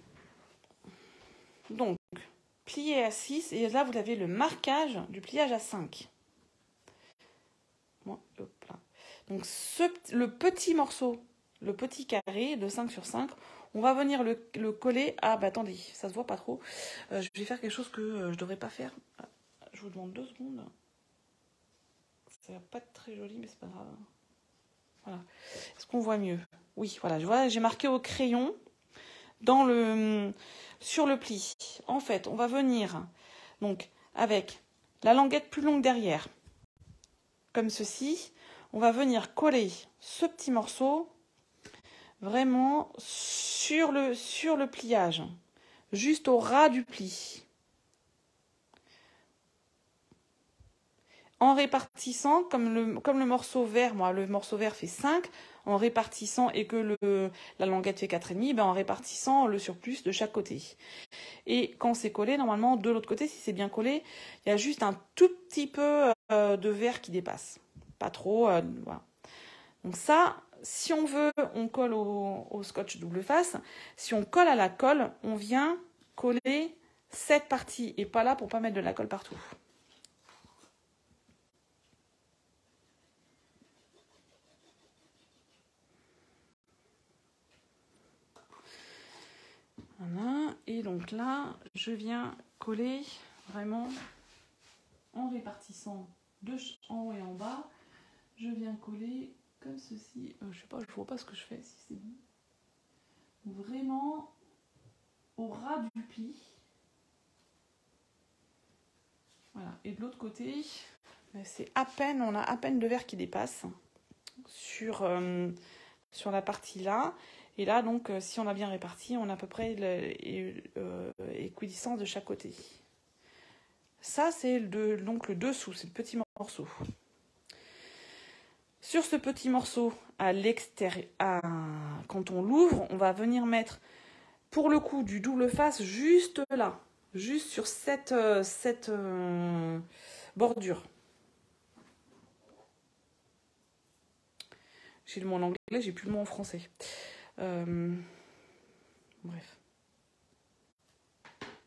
donc plié à 6 et là, vous avez le marquage du pliage à 5. Bon, hop là. Donc, le petit morceau, le petit carré de 5 sur 5, on va venir le coller à... attendez, ça se voit pas trop. Je vais faire quelque chose que je devrais pas faire. Je vous demande 2 secondes. Ça va pas être très joli, mais c'est pas grave. Voilà. Est-ce qu'on voit mieux? Oui, voilà. J'ai marqué au crayon sur le pli. En fait, on va venir donc avec la languette plus longue derrière, comme ceci. On va venir coller ce petit morceau vraiment sur le pliage, juste au ras du pli. En répartissant, comme le morceau vert, moi le morceau vert fait 5, en répartissant et que la languette fait 4,5, en répartissant le surplus de chaque côté. Et quand c'est collé, normalement, de l'autre côté, si c'est bien collé, il y a juste un tout petit peu de vert qui dépasse. Pas trop, voilà. Donc ça, si on veut, on colle au scotch double face. Si on colle à la colle, on vient coller cette partie et pas là pour pas mettre de la colle partout. Voilà. Et donc là, je viens coller vraiment en répartissant en haut et en bas. Je viens coller comme ceci. Je sais pas, je vois pas ce que je fais, si c'est bon. Vraiment au ras du pli. Voilà. Et de l'autre côté, c'est on a à peine de verre qui dépasse sur la partie là. Et là, donc, si on a bien réparti, on a à peu près équidistance de chaque côté. Ça, c'est donc le dessous, c'est le petit morceau. Sur ce petit morceau, à l'extérieur, quand on l'ouvre, on va venir mettre, pour le coup, du double face juste là, juste sur cette bordure. J'ai le mot en anglais, j'ai plus le mot en français. Bref.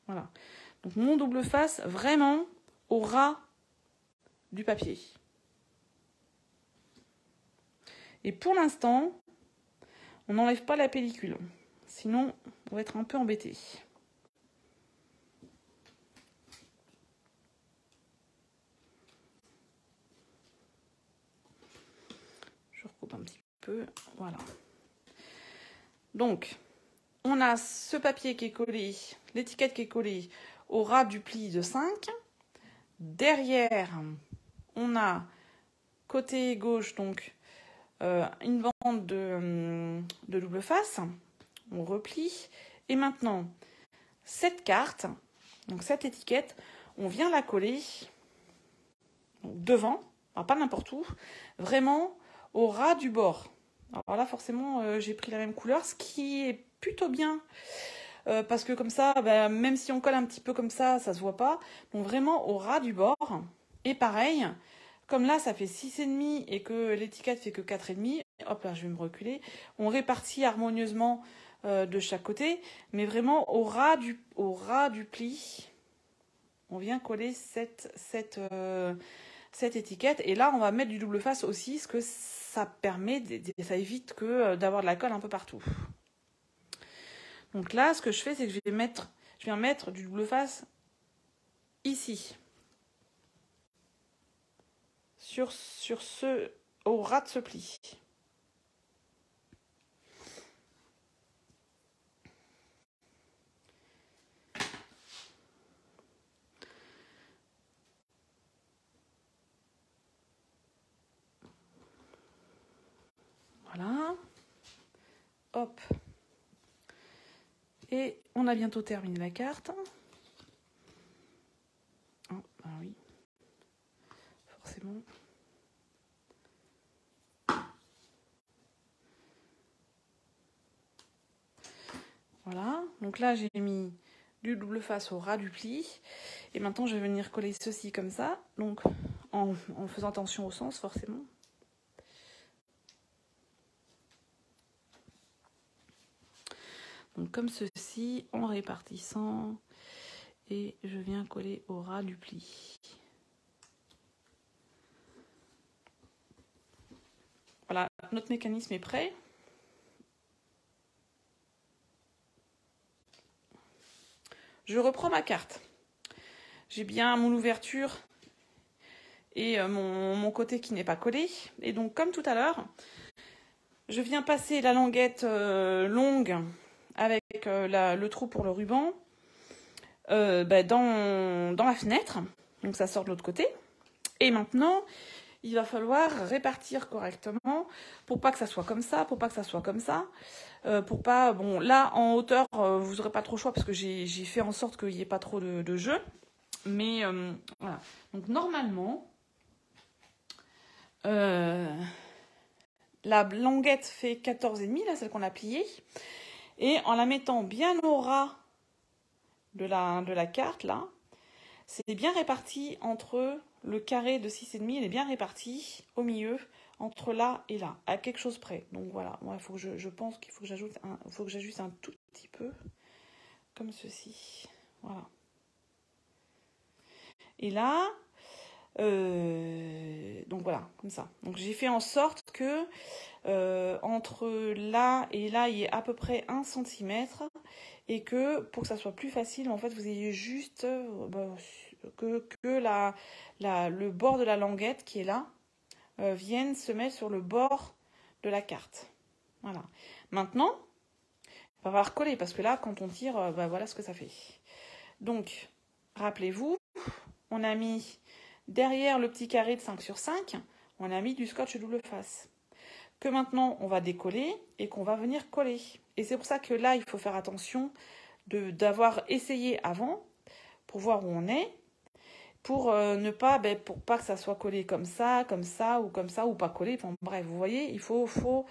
Voilà. Donc mon double face vraiment au ras du papier. Et pour l'instant, on n'enlève pas la pellicule. Sinon, on va être un peu embêté. Je recoupe un petit peu. Voilà. Donc, on a ce papier qui est collé, l'étiquette qui est collée au ras du pli de 5. Derrière, on a côté gauche, donc, une bande de double face. On replie. Et maintenant, cette carte, donc cette étiquette, on vient la coller devant, alors pas n'importe où, vraiment au ras du bord. Alors là, forcément, j'ai pris la même couleur, ce qui est plutôt bien, parce que comme ça, même si on colle un petit peu comme ça se voit pas. Donc vraiment au ras du bord. Et pareil, comme là, ça fait 6,5 et que l'étiquette fait que 4,5, hop là, je vais me reculer, on répartit harmonieusement de chaque côté, mais vraiment au ras du pli, on vient coller cette étiquette. Et là, on va mettre du double face aussi, parce que ça permet, ça évite d'avoir de la colle un peu partout. Donc là, ce que je fais, c'est que je viens mettre du double face ici, au ras de ce pli. Voilà. Hop. Et on a bientôt terminé la carte. Oh, ah oui. Forcément. Voilà. Donc là, j'ai mis du double face au ras du pli. Et maintenant, je vais venir coller ceci comme ça. Donc, en faisant attention au sens, forcément. Donc comme ceci, en répartissant, et je viens coller au ras du pli. Voilà, notre mécanisme est prêt. Je reprends ma carte. J'ai bien mon ouverture et mon côté qui n'est pas collé. Et donc comme tout à l'heure, je viens passer la languette longue avec le trou pour le ruban dans la fenêtre. Donc ça sort de l'autre côté. Et maintenant, il va falloir répartir correctement pour pas que ça soit comme ça, pour pas que ça soit comme ça. Pour pas, bon, là en hauteur, vous n'aurez pas trop le choix parce que j'ai fait en sorte qu'il n'y ait pas trop de jeu. Mais voilà. Donc normalement, la languette fait 14,5, là, celle qu'on a pliée. Et en la mettant bien au ras de la carte, là, c'est bien réparti entre le carré de 6,5, il est bien réparti au milieu, entre là et là, à quelque chose près. Donc voilà, moi, je pense qu'il faut que j'ajuste un tout petit peu, comme ceci. Voilà. Et là, donc voilà, comme ça. Donc j'ai fait en sorte que entre là et là, il y ait à peu près 1 cm et que pour que ça soit plus facile, en fait, vous ayez juste que le bord de la languette qui est là vienne se mettre sur le bord de la carte. Voilà. Maintenant, il va falloir coller parce que là, quand on tire, voilà ce que ça fait. Donc, rappelez-vous, on a mis derrière le petit carré de 5/5, on a mis du scotch double face. Que maintenant, on va décoller et qu'on va venir coller. Et c'est pour ça que là, il faut faire attention d'avoir essayé avant pour voir où on est, pour ne pas, pour pas que ça soit collé comme ça, ou pas collé. Enfin, bref, vous voyez, il faut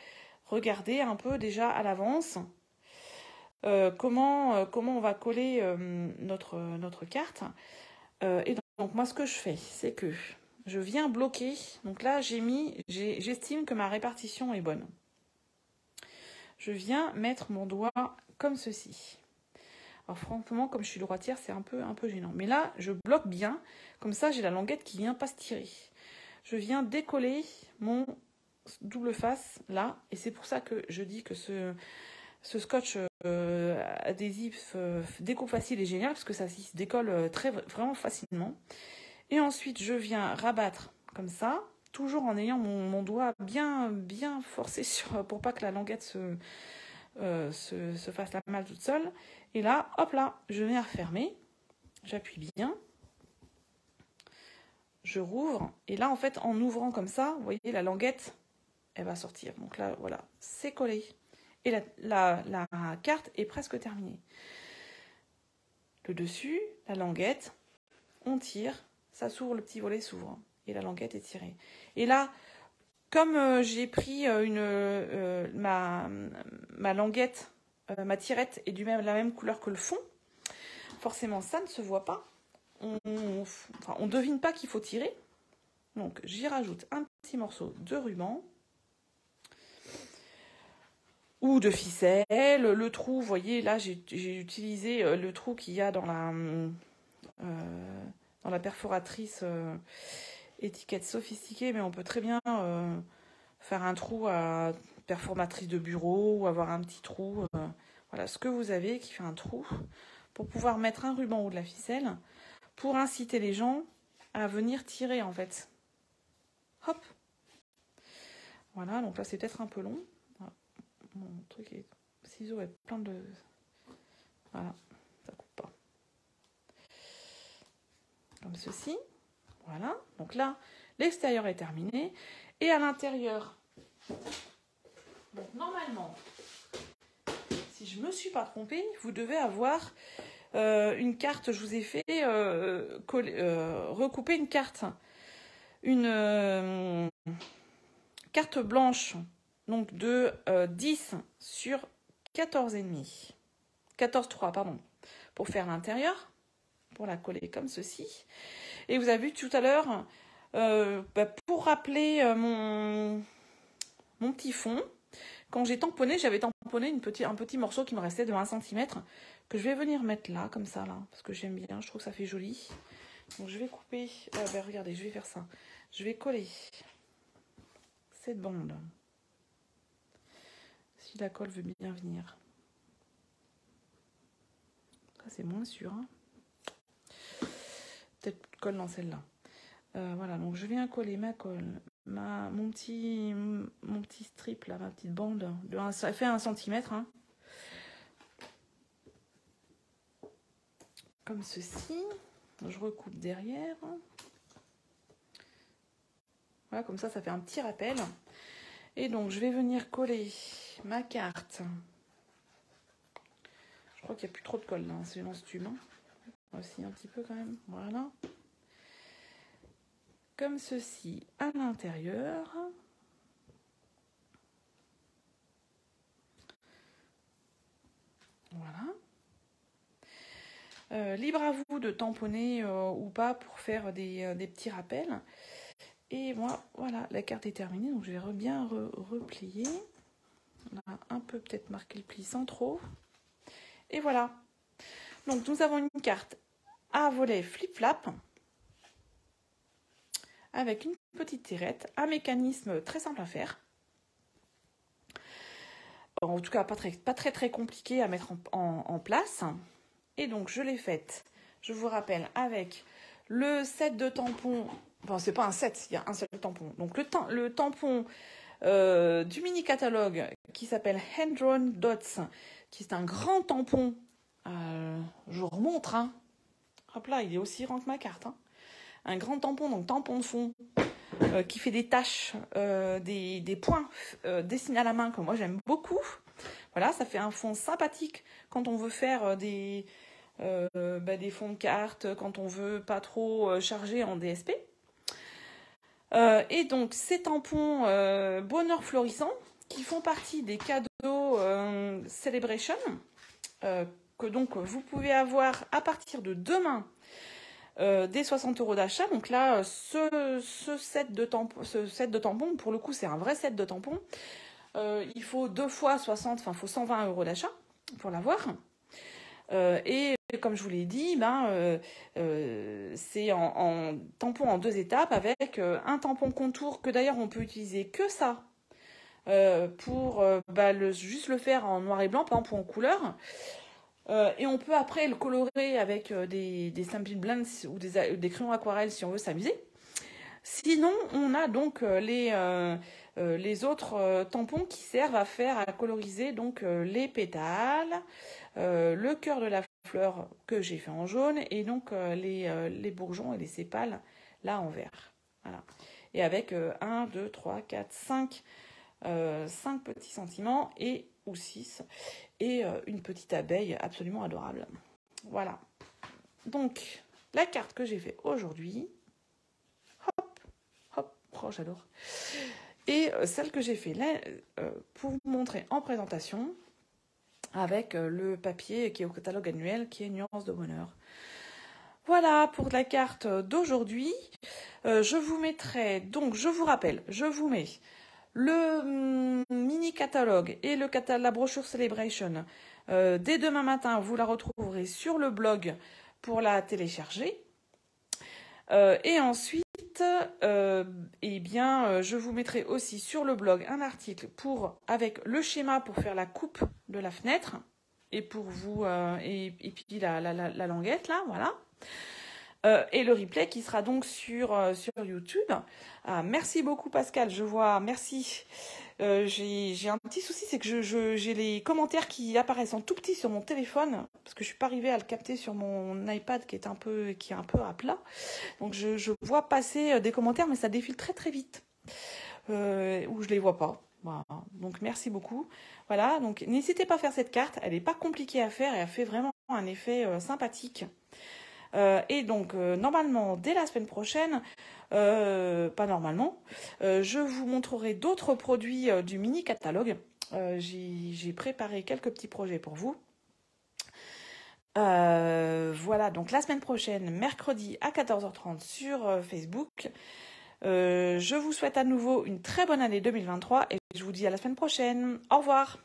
regarder un peu déjà à l'avance comment on va coller notre carte. Et donc moi, ce que je fais, c'est que je viens bloquer. Donc là, j'estime que ma répartition est bonne. Je viens mettre mon doigt comme ceci. Alors franchement, comme je suis droitière, c'est un peu gênant. Mais là, je bloque bien. Comme ça, j'ai la languette qui vient pas se tirer. Je viens décoller mon double face là. Et c'est pour ça que je dis que ce scotch adhésif découpe facile est génial. Parce que ça se décolle vraiment facilement. Et ensuite, je viens rabattre comme ça. Toujours en ayant mon doigt bien forcé pour pas que la languette se fasse la malle toute seule. Et là, hop là, je viens refermer. J'appuie bien. Je rouvre. Et là, en fait, en ouvrant comme ça, vous voyez, la languette, elle va sortir. Donc là, voilà, c'est collé. Et la carte est presque terminée. Le dessus, la languette, on tire, ça s'ouvre, le petit volet s'ouvre. Et la languette est tirée. Et là, comme j'ai pris ma languette, ma tirette est la même couleur que le fond, forcément ça ne se voit pas. On devine pas qu'il faut tirer. Donc j'y rajoute un petit morceau de ruban ou de ficelle. Le trou, vous voyez, là j'ai utilisé le trou qu'il y a dans la perforatrice étiquette sophistiquée, mais on peut très bien faire un trou à perforatrice de bureau ou avoir un petit trou. Voilà, ce que vous avez qui fait un trou pour pouvoir mettre un ruban ou de la ficelle pour inciter les gens à venir tirer en fait. Hop. Voilà, donc là c'est peut-être un peu long. Mon truc est ciseau est plein de... Voilà, ça coupe pas. Comme ceci. Voilà, donc là, l'extérieur est terminé. Et à l'intérieur, donc normalement, si je ne me suis pas trompée, vous devez avoir une carte, je vous ai fait recouper une carte. Une carte blanche, donc de 10 sur 14,5. 14,3, pardon, pour faire l'intérieur, pour la coller comme ceci. Et vous avez vu tout à l'heure, pour rappeler mon petit fond, quand j'ai tamponné, j'avais tamponné un petit morceau qui me restait de 1 cm, que je vais venir mettre là, comme ça, là, parce que j'aime bien, je trouve que ça fait joli. Donc je vais couper, regardez, je vais faire ça. Je vais coller cette bande, si la colle veut bien venir. Ça c'est moins sûr, hein. Peut-être colle dans celle-là. Voilà, donc je viens coller ma colle, mon petit strip là, ma petite bande, ça fait 1 cm, hein. Comme ceci. Je recoupe derrière. Voilà, comme ça, ça fait un petit rappel. Et donc, je vais venir coller ma carte. Je crois qu'il n'y a plus trop de colle là, c'est dans ce tube. Hein. Aussi un petit peu quand même. Voilà. Comme ceci à l'intérieur. Voilà. Libre à vous de tamponner ou pas pour faire des petits rappels. Et moi, voilà, la carte est terminée. Donc, je vais bien replier. On a un peu peut-être marqué le pli sans trop. Et voilà. Donc, nous avons une carte à volet flip-flap avec une petite tirette, un mécanisme très simple à faire. En tout cas, pas très compliqué à mettre en place. Et donc, je l'ai faite, je vous rappelle, avec le set de tampons. Enfin, c'est pas un set, il y a un seul tampon. Donc, le tampon du mini-catalogue qui s'appelle Hand Drawn Dots, qui est un grand tampon. Je vous remontre. Hein. Hop là, il est aussi grand que ma carte. Hein. Un grand tampon, donc tampon de fond, qui fait des taches, des points dessinés à la main, que moi j'aime beaucoup. Voilà, ça fait un fond sympathique quand on veut faire des fonds de cartes, quand on veut pas trop charger en DSP. Et donc ces tampons bonheur florissant qui font partie des cadeaux Celebration que donc vous pouvez avoir à partir de demain des 60 € d'achat. Donc là, ce set de tampons, pour le coup, c'est un vrai set de tampons. Il faut 2 fois 60, enfin, il faut 120 € d'achat pour l'avoir. Et comme je vous l'ai dit, c'est en tampon en 2 étapes avec un tampon contour que d'ailleurs on peut utiliser que ça pour juste le faire en noir et blanc, par exemple, ou en couleur. Et on peut après le colorer avec des Stampin' Blends ou des crayons aquarelles si on veut s'amuser. Sinon, on a donc les autres tampons qui servent à coloriser donc les pétales, le cœur de la fleur que j'ai fait en jaune et donc les bourgeons et les sépales là en vert. Voilà. Et avec 1, 2, 3, 4, 5 petits sentiments ou 6 et une petite abeille absolument adorable. Voilà. Donc, la carte que j'ai fait aujourd'hui, hop, hop, oh j'adore. Et celle que j'ai fait là, pour vous montrer en présentation, avec le papier qui est au catalogue annuel, qui est Nuance de bonheur. Voilà pour la carte d'aujourd'hui. Je vous mettrai, donc je vous rappelle, je vous mets le mini catalogue et la brochure Celebration. Dès demain matin, vous la retrouverez sur le blog pour la télécharger. Et ensuite, je vous mettrai aussi sur le blog un article avec le schéma pour faire la coupe de la fenêtre et pour vous et puis la languette là, voilà. Et le replay qui sera donc sur YouTube. Merci beaucoup Pascal, je vois, merci. J'ai un petit souci, c'est que j'ai les commentaires qui apparaissent en tout petit sur mon téléphone, parce que je suis pas arrivée à le capter sur mon iPad qui est un peu à plat. Donc je vois passer des commentaires, mais ça défile très très vite, ou je les vois pas. Voilà. Donc merci beaucoup. Voilà, donc n'hésitez pas à faire cette carte, elle n'est pas compliquée à faire et elle fait vraiment un effet sympathique. Et donc, normalement, dès la semaine prochaine, pas normalement, je vous montrerai d'autres produits du mini-catalogue. J'ai préparé quelques petits projets pour vous. Voilà, donc la semaine prochaine, mercredi à 14h30 sur Facebook. Je vous souhaite à nouveau une très bonne année 2023 et je vous dis à la semaine prochaine. Au revoir.